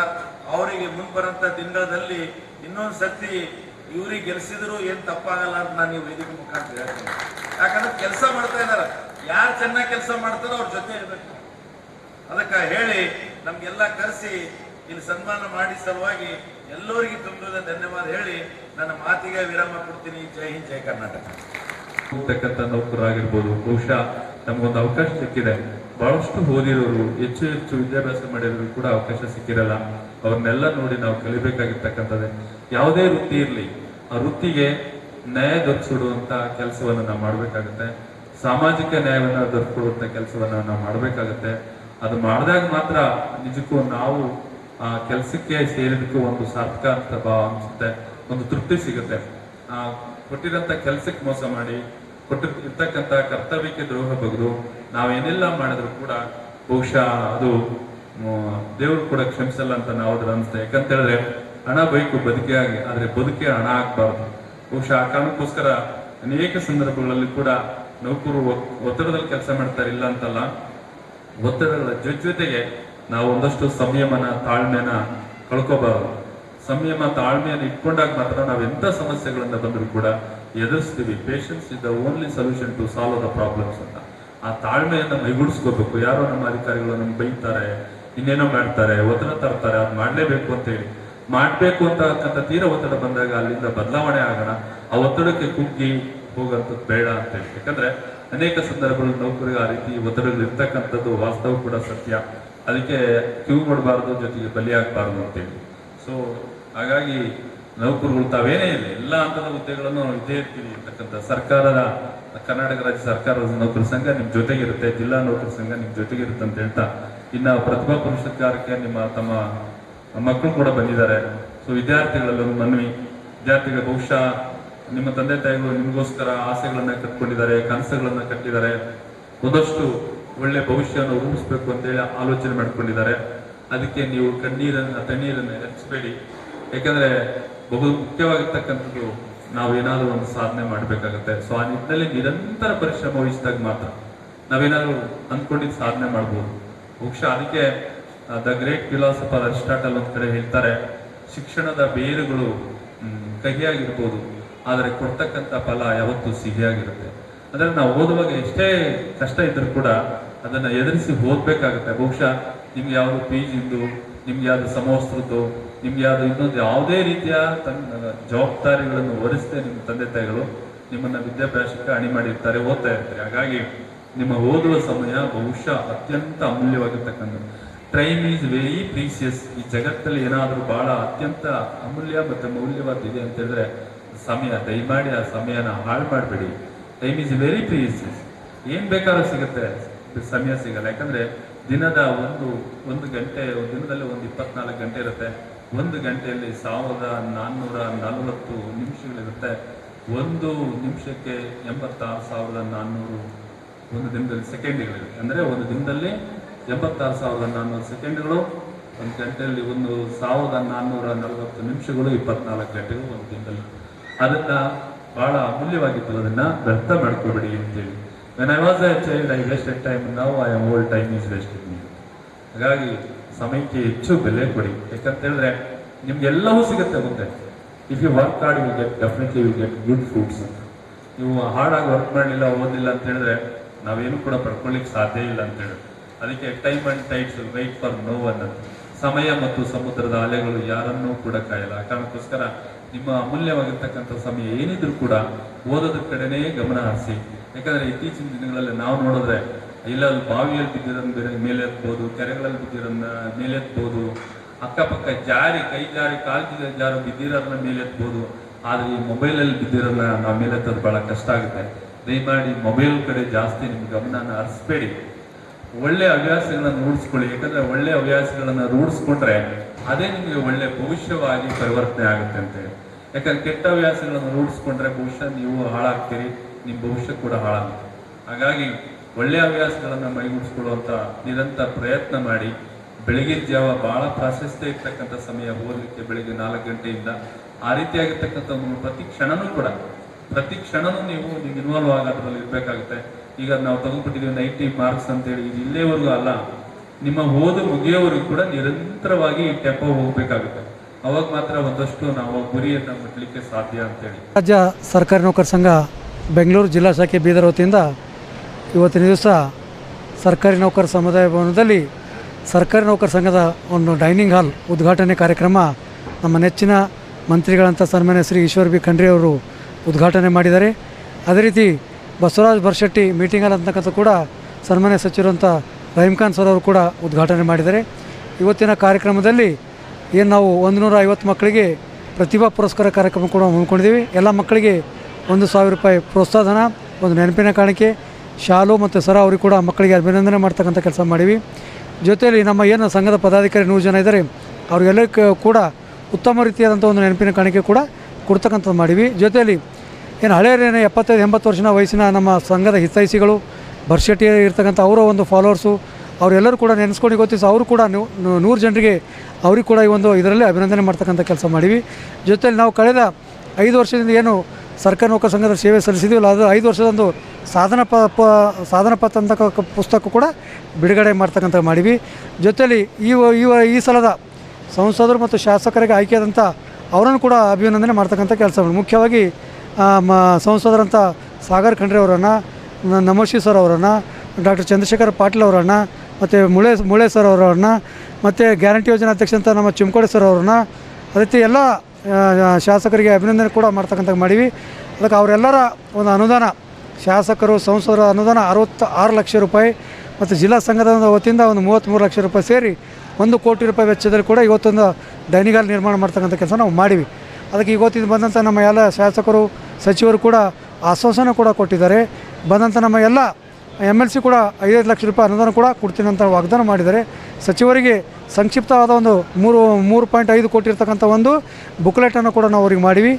ಅವರಿಗೆ ಮುಂಬರಂತ ದಿನಗಳಲ್ಲಿ ಇನ್ನೊಂದು ಸರ್ತಿ ಇವ್ರಿಗೆ ಗೆಲ್ಸಿದ್ರು ಏನ್ ತಪ್ಪಾಗಲ್ಲ ಅಂತ ನಾನು ಈ ವೇದಿಕೆ ಮುಖಾಂತರ ಹೇಳ್ತೇನೆ. ಯಾಕಂದ್ರೆ ಕೆಲಸ ಮಾಡ್ತಾ ಇದಾರ, ಯಾರು ಚೆನ್ನಾಗಿ ಕೆಲಸ ಮಾಡ್ತಾರೋ ಅವ್ರ ಜೊತೆ ಇರ್ಬೇಕು. ಅದಕ್ಕೆ ಹೇಳಿ ನಮ್ಗೆಲ್ಲ ಕರೆಸಿ ಇಲ್ಲಿ ಸನ್ಮಾನ ಮಾಡಿ ಸಲುವಾಗಿ ಎಲ್ಲರಿಗೂ ತುಂಬದ ಧನ್ಯವಾದ ಹೇಳಿ ನನ್ನ ಮಾತಿಗೆ ವಿರಾಮ ಕೊಡ್ತೀನಿ. ಜೈ ಹಿಂದ್, ಜೈ ಕರ್ನಾಟಕ. ಹೋಗ್ತಕ್ಕಂಥ ನೌಕರರಾಗಿರ್ಬೋದು, ಬಹುಶಃ ನಮ್ಗೊಂದು ಅವಕಾಶ ಸಿಕ್ಕಿದೆ. ಬಹಳಷ್ಟು ಓದಿರೋರು, ಹೆಚ್ಚು ಹೆಚ್ಚು ವಿದ್ಯಾಭ್ಯಾಸ ಮಾಡಿರೋರು ಕೂಡ ಅವಕಾಶ ಸಿಕ್ಕಿರಲ್ಲ. ಅವ್ರನ್ನೆಲ್ಲ ನೋಡಿ ನಾವು ಕಲಿಬೇಕಾಗಿರ್ತಕ್ಕಂಥದ್ದೇ. ಯಾವುದೇ ವೃತ್ತಿ ಇರಲಿ, ಆ ವೃತ್ತಿಗೆ ನ್ಯಾಯ ದೊರಕಿಸಿಡುವಂತ ಕೆಲಸವನ್ನು ನಾವು ಮಾಡ್ಬೇಕಾಗತ್ತೆ. ಸಾಮಾಜಿಕ ನ್ಯಾಯವನ್ನು ದೊರಕಿಸುವಂತ ಕೆಲಸವನ್ನ ನಾವು ಮಾಡ್ಬೇಕಾಗತ್ತೆ. ಅದು ಮಾಡಿದಾಗ ಮಾತ್ರ ನಿಜಕ್ಕೂ ನಾವು ಆ ಕೆಲಸಕ್ಕೆ ಸೇರಿದಕ್ಕೂ ಒಂದು ಸಾರ್ಥಕ ಅಂತ ಅನ್ಸುತ್ತೆ, ಒಂದು ತೃಪ್ತಿ ಸಿಗುತ್ತೆ. ಕೊಟ್ಟಿರಂತ ಕೆಲಸಕ್ಕೆ ಮೋಸ ಮಾಡಿ, ಕೊಟ್ಟಿರ್ತಕ್ಕಂಥ ಕರ್ತವ್ಯಕ್ಕೆ ದ್ರೋಹ ಬಗೆದು ನಾವೇನೆಲ್ಲ ಮಾಡಿದ್ರು ಕೂಡ ಬಹುಶಃ ಅದು ದೇವರು ಕೂಡ ಕ್ಷಮಿಸಲ್ಲ ಅಂತ ನಾವು ಅದ್ರ ಅನ್ಸುತ್ತೆ. ಯಾಕಂತ ಹೇಳಿದ್ರೆ ಹಣ ಬೇಕು ಬದುಕಿಯಾಗಿ, ಆದ್ರೆ ಬದುಕೆ ಹಣ ಆಗ್ಬಾರ್ದು. ಬಹುಶಃ ಆ ಕಾರಣಕ್ಕೋಸ್ಕರ ಅನೇಕ ಸಂದರ್ಭಗಳಲ್ಲಿ ಕೂಡ ನೌಕರರು ಒತ್ತಡದಲ್ಲಿ ಕೆಲಸ ಮಾಡ್ತಾರೆ, ಇಲ್ಲ ಅಂತಲ್ಲ. ಒತ್ತಡಗಳ ಜೊತೆಗೆ ನಾವು ಒಂದಷ್ಟು ಸಂಯಮನ ತಾಳ್ಮೆನ ಕಳ್ಕೋಬಾರದು. ಸಂಯಮ ತಾಳ್ಮೆಯನ್ನು ಇಟ್ಕೊಂಡಾಗ ಮಾತ್ರ ನಾವು ಎಂತ ಸಮಸ್ಯೆಗಳಿಂದ ಬಂದರೂ ಕೂಡ ಎದುರಿಸ್ತೀವಿ. Patience is the only solution to solve the problems ಅಂತ ಆ ತಾಳ್ಮೆಯನ್ನು ಮೈಗೂಡಿಸ್ಕೋಬೇಕು. ಯಾರೋ ನಮ್ಮ ಅಧಿಕಾರಿಗಳು ನಮ್ಗೆ ಬೈತಾರೆ, ಇನ್ನೇನೋ ಮಾಡ್ತಾರೆ, ಒತ್ತಡ ತರ್ತಾರೆ, ಅದು ಮಾಡ್ಲೇಬೇಕು ಅಂತ ಹೇಳಿ ಮಾಡ್ಬೇಕು ಅಂತ ತೀರ ಒತ್ತಡ ಬಂದಾಗ ಅಲ್ಲಿಂದ ಬದಲಾವಣೆ ಆಗೋಣ. ಆ ಒತ್ತಡಕ್ಕೆ ಕುಗ್ಗಿ ಹೋಗಂತದ್ದು ಬೇಡ ಅಂತೇಳಿ. ಯಾಕಂದ್ರೆ ಅನೇಕ ಸಂದರ್ಭಗಳಲ್ಲಿ ನೌಕರಿಗೆ ಆ ರೀತಿ ಒತ್ತಡಗಳು ಇರ್ತಕ್ಕಂಥದ್ದು ವಾಸ್ತವ ಕೂಡ ಸತ್ಯ. ಅದಕ್ಕೆ ಕ್ಯೂ ಮಾಡಬಾರ್ದು, ಜೊತೆಗೆ ಬಲಿಯಾಗಬಾರ್ದು ಅಂತೇಳಿ. ಸೊ ಹಾಗಾಗಿ ನೌಕರರು ತಾವೇನೇ ಇಲ್ಲ, ಎಲ್ಲ ಹಂತದ ಹುದ್ದೆಗಳನ್ನು ಇದ್ದೇ ಇರ್ತೀವಿ ಅಂತಕ್ಕಂಥ ಸರ್ಕಾರದ ಕರ್ನಾಟಕ ರಾಜ್ಯ ಸರ್ಕಾರದ ನೌಕರ ಸಂಘ ನಿಮ್ ಜೊತೆಗಿರುತ್ತೆ, ಜಿಲ್ಲಾ ನೌಕರ ಸಂಘ ನಿಮ್ ಜೊತೆಗಿರುತ್ತೆ ಅಂತ ಹೇಳ್ತಾ, ಇನ್ನ ಪ್ರತಿಭಾ ಪುರಸ್ಕಾರಕ್ಕೆ ತಮ್ಮ ಮಕ್ಕಳು ಕೂಡ ಬಂದಿದ್ದಾರೆ. ಸೊ ವಿದ್ಯಾರ್ಥಿಗಳಲ್ಲಿ ಒಂದು ಮನವಿ, ವಿದ್ಯಾರ್ಥಿಗಳು ಬಹುಶಃ ನಿಮ್ಮ ತಂದೆ ತಾಯಿಗಳು ನಿಮಗೋಸ್ಕರ ಆಸೆಗಳನ್ನ ಕಟ್ಕೊಂಡಿದ್ದಾರೆ, ಕನಸುಗಳನ್ನ ಕಟ್ಟಿದ್ದಾರೆ, ಒಂದಷ್ಟು ಒಳ್ಳೆ ಭವಿಷ್ಯವನ್ನು ರೂಪಿಸ್ಬೇಕು ಅಂತೇಳಿ ಆಲೋಚನೆ ಮಾಡ್ಕೊಂಡಿದ್ದಾರೆ. ಅದಕ್ಕೆ ನೀವು ತಣ್ಣೀರನ್ನು ಹೆಚ್ಚಬೇಡಿ. ಯಾಕಂದ್ರೆ ಬಹು ಮುಖ್ಯವಾಗಿರ್ತಕ್ಕಂಥದ್ದು ನಾವೇನಾದ್ರೂ ಒಂದು ಸಾಧನೆ ಮಾಡ್ಬೇಕಾಗತ್ತೆ. ಸೊ ಆ ನಿಟ್ಟಿನಲ್ಲಿ ನಿರಂತರ ಪರಿಶ್ರಮ ವಹಿಸಿದಾಗ ಮಾತ್ರ ನಾವೇನಾದ್ರೂ ಅಂದ್ಕೊಂಡಿದ್ದು ಸಾಧನೆ ಮಾಡ್ಬೋದು. ಬಹುಶಃ ಅದಕ್ಕೆ ದ ಗ್ರೇಟ್ ಫಿಲಾಸಫರ್ ಅರಿಸ್ಟಾಟಲ್ ಒಂದ್ ಕಡೆ ಹೇಳ್ತಾರೆ, ಶಿಕ್ಷಣದ ಬೇರುಗಳು ಕಹಿಯಾಗಿರ್ಬೋದು, ಆದರೆ ಕೊಡ್ತಕ್ಕಂಥ ಫಲ ಯಾವತ್ತೂ ಸಿಹಿಯಾಗಿರುತ್ತೆ. ಅಂದ್ರೆ ನಾವು ಓದುವಾಗ ಎಷ್ಟೇ ಕಷ್ಟ ಇದ್ರೂ ಕೂಡ ಅದನ್ನ ಎದುರಿಸಿ ಓದ್ಬೇಕಾಗುತ್ತೆ. ಬಹುಶಃ ನಿಮ್ಗೆ ಯಾವ್ದು PG-ದು, ನಿಮ್ಗೆ ಯಾವ್ದು ಸಮವಸ್ತ್ರದ್ದು, ನಿಮ್ಗೆ ಯಾವ್ದು ಇನ್ನೊಂದು ಯಾವುದೇ ರೀತಿಯ ಜವಾಬ್ದಾರಿಗಳನ್ನು ಹೊರಿಸದೆ ನಿಮ್ಮ ತಂದೆ ತಾಯಿಗಳು ನಿಮ್ಮನ್ನ ವಿದ್ಯಾಭ್ಯಾಸಕ್ಕೆ ಅಣಿ ಮಾಡಿರ್ತಾರೆ, ಓದ್ತಾ ಇರ್ತಾರೆ. ಹಾಗಾಗಿ ನಿಮ್ಮ ಓದುವ ಸಮಯ ಬಹುಶಃ ಅತ್ಯಂತ ಅಮೂಲ್ಯವಾಗಿರ್ತಕ್ಕಂಥದ್ದು. Time is very precious. ಈ ಜಗತ್ತಲ್ಲಿ ಏನಾದರೂ ಬಹಳ ಅತ್ಯಂತ ಅಮೂಲ್ಯ ಮತ್ತು ಮೌಲ್ಯವಾದ ಇದೆ ಅಂತ ಹೇಳಿದ್ರೆ ಸಮಯ. ದಯಮಾಡಿ ಆ ಸಮಯನ ಹಾಳು ಮಾಡಬೇಡಿ. Time is very precious. ಏನ್ ಬೇಕಾದ್ರೂ ಸಿಗುತ್ತೆ, ಸಮಯ ಸಿಗಲ್ಲ. ಯಾಕಂದ್ರೆ ದಿನದ ಒಂದು ಗಂಟೆ, ದಿನದಲ್ಲಿ ಒಂದು 24 ಗಂಟೆ ಇರುತ್ತೆ. 1 ಗಂಟೆಯಲ್ಲಿ 1440 ನಿಮಿಷಗಳಿರುತ್ತೆ. 1 ನಿಮಿಷಕ್ಕೆ 86,400 ಒಂದು ದಿನದಲ್ಲಿ ಸೆಕೆಂಡ್ಗಳಿರುತ್ತೆ. ಅಂದ್ರೆ ಒಂದು ದಿನದಲ್ಲಿ 86,400 ಸೆಕೆಂಡ್ಗಳು, ಒಂದು ಗಂಟೆಯಲ್ಲಿ 1440 ನಿಮಿಷಗಳು 24 ಗಂಟೆಗಳು ಒಂದು ದಿನದಲ್ಲಿ. ಅದನ್ನ ಬಹಳ ಅಮೂಲ್ಯವಾಗಿತ್ತು, ಅದನ್ನ ವ್ಯರ್ಥ ಮಾಡ್ಕೋಬೇಡಿ ಅಂತೇಳಿ. When I was A child I wasted time, now I am old, time is wasted me. ಹಾಗಾಗಿ ಸಮಯಕ್ಕೆ ಹೆಚ್ಚು ಬೆಲೆ ಕೊಡಿ. ಯಾಕಂತ ಹೇಳಿದ್ರೆ ನಿಮ್ಗೆಲ್ಲವೂ ಸಿಗುತ್ತೆ ಮುಂದೆ. If you work hard you get, definitely you get good fruits ಅಂತ. ನೀವು ಹಾರ್ಡಾಗಿ ವರ್ಕ್ ಮಾಡಲಿಲ್ಲ, ಓದಿಲ್ಲ ಅಂತ ಹೇಳಿದ್ರೆ ನಾವೇನು ಕೂಡ ಪಡ್ಕೊಳ್ಳಿಕ್ಕೆ ಸಾಧ್ಯ ಇಲ್ಲ ಅಂತ ಹೇಳಿ. ಅದಕ್ಕೆ time and tides wait for no one ಅಂತ. ಸಮಯ ಮತ್ತು ಸಮುದ್ರದ ಅಲೆಗಳು ಯಾರನ್ನೂ ಕೂಡ ಕಾಯಲ್ಲ. ಆ ಕಾರಣಕ್ಕೋಸ್ಕರ ನಿಮ್ಮ ಅಮೂಲ್ಯವಾಗಿರ್ತಕ್ಕಂಥ ಸಮಯ ಏನಿದ್ರು ಕೂಡ ಓದೋದ್ರ ಕಡೆನೇ ಗಮನ ಹರಿಸಿ. ಯಾಕಂದ್ರೆ ಇತ್ತೀಚಿನ ದಿನಗಳಲ್ಲಿ ನಾವು ನೋಡಿದ್ರೆ ಇಲ್ಲಲ್ಲಿ ಬಾವಿಯಲ್ಲಿ ಬಿದ್ದಿರೋನ್ನ ಮೇಲೆ ಎತ್ಬೋದು, ಕೆರೆಗಳಲ್ಲಿ ಬಿದ್ದಿರೋನ್ನ ಮೇಲೆ ಎತ್ಬೋದು, ಅಕ್ಕಪಕ್ಕ ಜಾರಿ ಕೈ ಜಾರಿ ಕಾಲು ಜಾರು ಬಿದ್ದಿರೋರನ್ನ ಮೇಲೆ ಎತ್ಬೋದು. ಆದರೆ ಈ ಮೊಬೈಲಲ್ಲಿ ಬಿದ್ದಿರೋನ್ನ ನಾವು ಮೇಲೆ ಎತ್ತೋದು ಬಹಳ ಕಷ್ಟ ಆಗುತ್ತೆ. ದಯಮಾಡಿ ಮೊಬೈಲ್ ಕಡೆ ಜಾಸ್ತಿ ನಿಮ್ಮ ಗಮನನ ಹರಿಸ್ಬೇಡಿ. ಒಳ್ಳೆ ಹವ್ಯಾಸಗಳನ್ನು ರೂಢಿಸ್ಕೊಳ್ಳಿ. ಯಾಕಂದ್ರೆ ಒಳ್ಳೆ ಹವ್ಯಾಸಗಳನ್ನ ರೂಢಿಸ್ಕೊಂಡ್ರೆ ಅದೇ ನಿಮಗೆ ಒಳ್ಳೆ ಭವಿಷ್ಯವಾಗಿ ಪರಿವರ್ತನೆ ಆಗುತ್ತೆ ಅಂತ ಹೇಳಿ. ಯಾಕಂದ್ರೆ ಕೆಟ್ಟ ಹವ್ಯಾಸಗಳನ್ನು ರೂಢಿಸ್ಕೊಂಡ್ರೆ ಬಹುಶಃ ನೀವು ಹಾಳಾಗ್ತೀರಿ, ನಿಮ್ಮ ಭವಿಷ್ಯ ಕೂಡ ಹಾಳಾಗುತ್ತೆ. ಹಾಗಾಗಿ ಒಳ್ಳೆ ಹವ್ಯಾಸಗಳನ್ನ ಮೈಗೂಡಿಸ್ಕೊಳ್ಳುವಂತ ನಿರಂತರ ಪ್ರಯತ್ನ ಮಾಡಿ. ಬೆಳಗಿನ ಜಾವ ಬಹಳ ಪ್ರಾಶಸ್ತ್ಯ ಇರ್ತಕ್ಕಂಥ ಸಮಯ ಓದಲಿಕ್ಕೆ, ಬೆಳಿಗ್ಗೆ 4 ಗಂಟೆಯಿಂದ. ಆ ರೀತಿಯಾಗಿರ್ತಕ್ಕಂಥ ಪ್ರತಿ ಕ್ಷಣನೂ ನೀವು ಇನ್ವಾಲ್ವ್ ಆಗೋದ್ರಲ್ಲಿ ಇರಬೇಕಾಗುತ್ತೆ. ಈಗ ನಾವು ತಗೊಂಡ್ಬಿಟ್ಟಿದ್ದೀವಿ 90 ಮಾರ್ಕ್ಸ್ ಅಂತೇಳಿ, ಇದು ಇಲ್ಲೇವರೆಗೂ ಅಲ್ಲ, ನಿಮ್ಮ ಓದು ಮುಗಿಯೋವರೆಗೂ ಕೂಡ ನಿರಂತರವಾಗಿ ಈ ಟೆಂಪೋ ಹೋಗ್ಬೇಕಾಗುತ್ತೆ. ಅವಾಗ ಮಾತ್ರ ಒಂದಷ್ಟು ನಾವು ಗುರಿಯನ್ನು ಮುಟ್ಲಿಕ್ಕೆ ಸಾಧ್ಯ ಅಂತೇಳಿ. ರಾಜ್ಯ ಸರ್ಕಾರಿ ನೌಕರ ಸಂಘ ಬೆಂಗಳೂರು ಜಿಲ್ಲಾ ಶಾಖೆ ಬೀದರ್ ವತಿಯಿಂದ ಇವತ್ತಿನ ದಿವಸ ಸರ್ಕಾರಿ ನೌಕರ ಸಮುದಾಯ ಭವನದಲ್ಲಿ ಸರ್ಕಾರಿ ನೌಕರ ಸಂಘದ ಒಂದು ಡೈನಿಂಗ್ ಹಾಲ್ ಉದ್ಘಾಟನೆ ಕಾರ್ಯಕ್ರಮ ನಮ್ಮ ನೆಚ್ಚಿನ ಮಂತ್ರಿಗಳಂಥ ಸನ್ಮಾನ್ಯ ಶ್ರೀ ಈಶ್ವರ್ ಬಿ ಖಂಡ್ರೆ ಅವರು ಉದ್ಘಾಟನೆ ಮಾಡಿದ್ದಾರೆ. ಅದೇ ರೀತಿ ಬಸವರಾಜ ಬರಶೆಟ್ಟಿ ಮೀಟಿಂಗ್ ಹಾಲ್ ಅಂತಕ್ಕಂಥ ಕೂಡ ಸನ್ಮಾನ್ಯ ಸಚಿವರಂಥ ರಹೀಮ್ ಖಾನ್ ಸರ್ ಅವರು ಕೂಡ ಉದ್ಘಾಟನೆ ಮಾಡಿದ್ದಾರೆ. ಇವತ್ತಿನ ಕಾರ್ಯಕ್ರಮದಲ್ಲಿ ಏನು ನಾವು 150 ಮಕ್ಕಳಿಗೆ ಪ್ರತಿಭಾ ಪುರಸ್ಕಾರ ಕಾರ್ಯಕ್ರಮ ಕೂಡ ಹಮ್ಮಿಕೊಂಡಿದ್ದೀವಿ. ಎಲ್ಲ ಮಕ್ಕಳಿಗೆ 1,000 ರೂಪಾಯಿ ಪ್ರೋತ್ಸಾಹಧನ, ಒಂದು ನೆನಪಿನ ಕಾಣಿಕೆ, ಶಾಲು ಮತ್ತು ಸರ ಅವ್ರಿಗೆ ಕೂಡ ಮಕ್ಕಳಿಗೆ ಅಭಿನಂದನೆ ಮಾಡ್ತಕ್ಕಂಥ ಕೆಲಸ ಮಾಡೀವಿ. ಜೊತೆಯಲ್ಲಿ ನಮ್ಮ ಏನು ಸಂಘದ ಪದಾಧಿಕಾರಿ 100 ಜನ ಇದ್ದಾರೆ, ಅವ್ರಿಗೆಲ್ಲರಿಗೂ ಕೂಡ ಉತ್ತಮ ರೀತಿಯಾದಂಥ ಒಂದು ನೆನಪಿನ ಕಾಣಿಕೆ ಕೂಡ ಕೊಡ್ತಕ್ಕಂಥದ್ದು ಮಾಡೀವಿ. ಜೊತೆಯಲ್ಲಿ ಏನು ಹಳೆಯರೇನು 75-80 ವರ್ಷದ ವಯಸ್ಸಿನ ನಮ್ಮ ಸಂಘದ ಹಿತೈಷಿಗಳು ಬರಶೆಟ್ಟಿ ಇರ್ತಕ್ಕಂಥ ಅವರ ಒಂದು ಫಾಲೋವರ್ಸು ಅವರೆಲ್ಲರೂ ಕೂಡ ನೆನೆಸ್ಕೊಂಡು ಗೊತ್ತಿಸ ಅವರು ಕೂಡ 100 ಜನರಿಗೆ ಅವ್ರಿಗೆ ಕೂಡ ಈ ಒಂದು ಇದರಲ್ಲಿ ಅಭಿನಂದನೆ ಮಾಡ್ತಕ್ಕಂಥ ಕೆಲಸ ಮಾಡೀವಿ. ಜೊತೆಯಲ್ಲಿ ನಾವು ಕಳೆದ 5 ವರ್ಷದಿಂದ ಏನು ಸರ್ಕಾರಿ ನೌಕರ ಸಂಘದ ಸೇವೆ ಸಲ್ಲಿಸಿದ್ದೀವಲ್ಲ, ಅದು 5 ವರ್ಷದೊಂದು ಸಾಧನಾ ಪಥ ಅಂತ ಪುಸ್ತಕ ಕೂಡ ಬಿಡುಗಡೆ ಮಾಡ್ತಕ್ಕಂಥ ಮಾಡೀವಿ. ಜೊತೆಯಲ್ಲಿ ಈ ಸಲದ ಸಂಸದರು ಮತ್ತು ಶಾಸಕರಿಗೆ ಆಯ್ಕೆಯಾದಂಥ ಅವರನ್ನು ಕೂಡ ಅಭಿನಂದನೆ ಮಾಡ್ತಕ್ಕಂಥ ಕೆಲಸ ಮಾಡಿ. ಮುಖ್ಯವಾಗಿ ಸಂಸದರಂಥ ಸಾಗರ್ ಖಂಡ್ರೆ ಅವರನ್ನು, ನಮೋಶಿ ಸರ್ ಅವರನ್ನು, ಡಾಕ್ಟರ್ ಚಂದ್ರಶೇಖರ್ ಪಾಟೀಲ್ ಅವರನ್ನು, ಮತ್ತು ಮುಳೆ ಸರ್ ಅವರನ್ನು, ಮತ್ತು ಗ್ಯಾರಂಟಿ ಯೋಜನಾ ಅಧ್ಯಕ್ಷ ನಮ್ಮ ಚಿಮ್ಕೋಡೆ ಸರ್ ಅವರನ್ನು, ಅದೇ ರೀತಿ ಎಲ್ಲ ಶಾಸಕರಿಗೆ ಅಭಿನಂದನೆ ಕೂಡ ಮಾಡ್ತಕ್ಕಂಥ ಮಾಡೀವಿ. ಅದಕ್ಕೆ ಅವರೆಲ್ಲರ ಒಂದು ಅನುದಾನ, ಶಾಸಕರು ಸಂಸದರ ಅನುದಾನ 66 ಲಕ್ಷ ರೂಪಾಯಿ ಮತ್ತು ಜಿಲ್ಲಾ ಸಂಘದ ವತಿಯಿಂದ ಒಂದು 33 ಲಕ್ಷ ರೂಪಾಯಿ ಸೇರಿ 1 ಕೋಟಿ ರೂಪಾಯಿ ವೆಚ್ಚದಲ್ಲಿ ಕೂಡ ಇವತ್ತೊಂದು ಡೈನಿಂಗ್ ಹಾಲ್ ನಿರ್ಮಾಣ ಮಾಡ್ತಕ್ಕಂಥ ಕೆಲಸ ನಾವು ಮಾಡೀವಿ. ಅದಕ್ಕೆ ಇವತ್ತಿಂದ ಬಂದಂಥ ನಮ್ಮ ಎಲ್ಲ ಶಾಸಕರು ಸಚಿವರು ಕೂಡ ಆಶ್ವಾಸನೆ ಕೂಡ ಕೊಟ್ಟಿದ್ದಾರೆ. ಬಂದಂಥ ನಮ್ಮ ಎಲ್ಲ MLC ಕೂಡ 5 ಲಕ್ಷ ರೂಪಾಯಿ ಅನುದಾನ ಕೂಡ ಕೊಡ್ತೀನಿ ಅಂತ ವಾಗ್ದಾನ ಮಾಡಿದ್ದಾರೆ. ಸಚಿವರಿಗೆ ಸಂಕ್ಷಿಪ್ತವಾದ ಒಂದು 3.5 ಕೋಟಿ ಇರ್ತಕ್ಕಂಥ ಒಂದು ಬುಕ್ಲೆಟನ್ನು ಕೂಡ ನಾವು ಅವ್ರಿಗೆ ಮಾಡೀವಿ.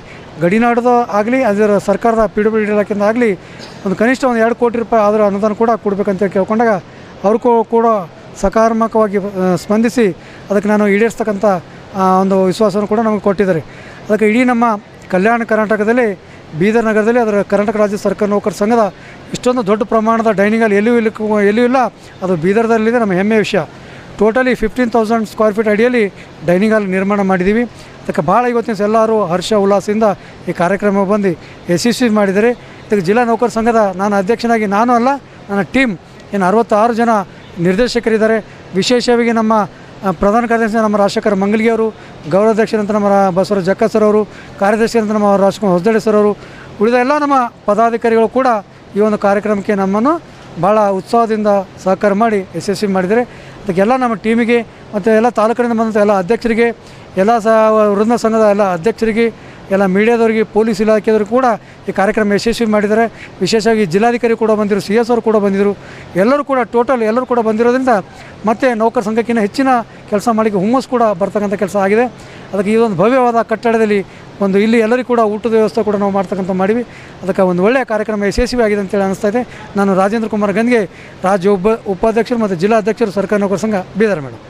ಗಡಿನಾಡದ ಆಗಲಿ, ಅದರ ಸರ್ಕಾರದ PWD ಇಲಾಖೆಯಿಂದ ಆಗಲಿ ಒಂದು ಕನಿಷ್ಠ ಒಂದು 2 ಕೋಟಿ ರೂಪಾಯಿ ಅದರ ಅನುದಾನ ಕೂಡ ಕೊಡಬೇಕಂತ ಕೇಳ್ಕೊಂಡಾಗ ಅವರು ಕೂಡ ಸಕಾರಾತ್ಮಕವಾಗಿ ಸ್ಪಂದಿಸಿ ಅದಕ್ಕೆ ನಾನು ಈಡೇರಿಸ್ತಕ್ಕಂಥ ಒಂದು ವಿಶ್ವಾಸವನ್ನು ಕೂಡ ನಮಗೆ ಕೊಟ್ಟಿದ್ದಾರೆ. ಅದಕ್ಕೆ ಇಡೀ ನಮ್ಮ ಕಲ್ಯಾಣ ಕರ್ನಾಟಕದಲ್ಲಿ ಬೀದರ್ ನಗರದಲ್ಲಿ ಅದರ ಕರ್ನಾಟಕ ರಾಜ್ಯ ಸರ್ಕಾರಿ ನೌಕರ ಸಂಘದ ಇಷ್ಟೊಂದು ದೊಡ್ಡ ಪ್ರಮಾಣದ ಡೈನಿಂಗ್ ಹಾಲ್ ಎಲ್ಲಿಯೂ ಇಲ್ಲ, ಅದು ಬೀದರ್ದಲ್ಲಿದೆ. ನಮ್ಮ ಹೆಮ್ಮೆಯ ವಿಷಯ. ಟೋಟಲಿ 15,000 ಸ್ಕ್ವೇರ್ ಫೀಟ್ ಅಡಿಯಲ್ಲಿ ಡೈನಿಂಗ್ ಹಾಲ್ ನಿರ್ಮಾಣ ಮಾಡಿದ್ದೀವಿ. ಅದಕ್ಕೆ ಭಾಳ ಇವತ್ತಿನ ಎಲ್ಲರೂ ಹರ್ಷ ಉಲ್ಲಾಸದಿಂದ ಈ ಕಾರ್ಯಕ್ರಮ ಬಂದು ಯಶಸ್ವಿ ಮಾಡಿದ್ದಾರೆ. ಇದಕ್ಕೆ ಜಿಲ್ಲಾ ನೌಕರ ಸಂಘದ ನಾನು ಅಧ್ಯಕ್ಷನಾಗಿ ನಾನು ಅಲ್ಲ, ನನ್ನ ಟೀಮ್ ಏನು 66 ಜನ ನಿರ್ದೇಶಕರಿದ್ದಾರೆ. ವಿಶೇಷವಾಗಿ ನಮ್ಮ ಪ್ರಧಾನ ಕಾರ್ಯದರ್ಶಿ ನಮ್ಮ ರಾಜಶೇಖರ್ ಮಂಗಲ್ಗಿ ಅವರು, ಗೌರವಾಧ್ಯಕ್ಷರಂತ ನಮ್ಮ ಬಸವರಾಜ ಜಕ್ಕ ಸರ್ ಅವರು, ಕಾರ್ಯದರ್ಶಿಯಂತ ನಮ್ಮ ರಾಜ್ಕುಮಾರ್ ಹೊಸದಳ್ಳಿ ಸರ್ ಅವರು, ಉಳಿದ ಎಲ್ಲ ನಮ್ಮ ಪದಾಧಿಕಾರಿಗಳು ಕೂಡ ಈ ಒಂದು ಕಾರ್ಯಕ್ರಮಕ್ಕೆ ನಮ್ಮನ್ನು ಭಾಳ ಉತ್ಸಾಹದಿಂದ ಸಹಕಾರ ಮಾಡಿ ಯಶಸ್ವಿ ಮಾಡಿದ್ದಾರೆ. ಅದಕ್ಕೆಲ್ಲ ನಮ್ಮ ಟೀಮಿಗೆ ಮತ್ತು ಎಲ್ಲ ತಾಲೂಕಿನಿಂದ ಬಂದಂಥ ಎಲ್ಲ ಅಧ್ಯಕ್ಷರಿಗೆ, ಎಲ್ಲ ವೃಂದ ಸಂಘದ ಎಲ್ಲ ಅಧ್ಯಕ್ಷರಿಗೆ, ಎಲ್ಲ ಮೀಡಿಯಾದವರಿಗೆ, ಪೊಲೀಸ್ ಇಲಾಖೆಯವರು ಕೂಡ ಈ ಕಾರ್ಯಕ್ರಮ ಯಶಸ್ವಿ ಮಾಡಿದ್ದಾರೆ. ವಿಶೇಷವಾಗಿ ಜಿಲ್ಲಾಧಿಕಾರಿ ಕೂಡ ಬಂದಿರು, CS ಅವರು ಕೂಡ ಬಂದಿದ್ದರು. ಎಲ್ಲರೂ ಕೂಡ ಎಲ್ಲರೂ ಕೂಡ ಬಂದಿರೋದ್ರಿಂದ ಮತ್ತು ನೌಕರ ಸಂಘಕ್ಕಿಂತ ಹೆಚ್ಚಿನ ಕೆಲಸ ಮಾಡಲಿಕ್ಕೆ ಹುಮ್ಮಸ್ಸು ಕೂಡ ಬರ್ತಕ್ಕಂಥ ಕೆಲಸ ಆಗಿದೆ. ಅದಕ್ಕೆ ಈ ಒಂದು ಭವ್ಯವಾದ ಕಟ್ಟಡದಲ್ಲಿ ಒಂದು ಇಲ್ಲಿ ಎಲ್ಲರಿಗೂ ಕೂಡ ಊಟದ ವ್ಯವಸ್ಥೆ ಕೂಡ ನಾವು ಮಾಡ್ತಕ್ಕಂಥ ಮಾಡೀವಿ. ಅದಕ್ಕೆ ಒಂದು ಒಳ್ಳೆಯ ಕಾರ್ಯಕ್ರಮ ಯಶಸ್ವಿ ಆಗಿದೆ ಅಂತೇಳಿ ಅನಿಸ್ತಾ ಇದೆ. ನಾನು ರಾಜೇಂದ್ರ ಕುಮಾರ್ ಗಂಗೆ, ರಾಜ್ಯ ಉಪಾಧ್ಯಕ್ಷರು ಮತ್ತು ಜಿಲ್ಲಾ ಅಧ್ಯಕ್ಷರು ಸರ್ಕಾರಿ ನೌಕರ ಸಂಘ ಬೀದರ್ ಮೇಡಮ್.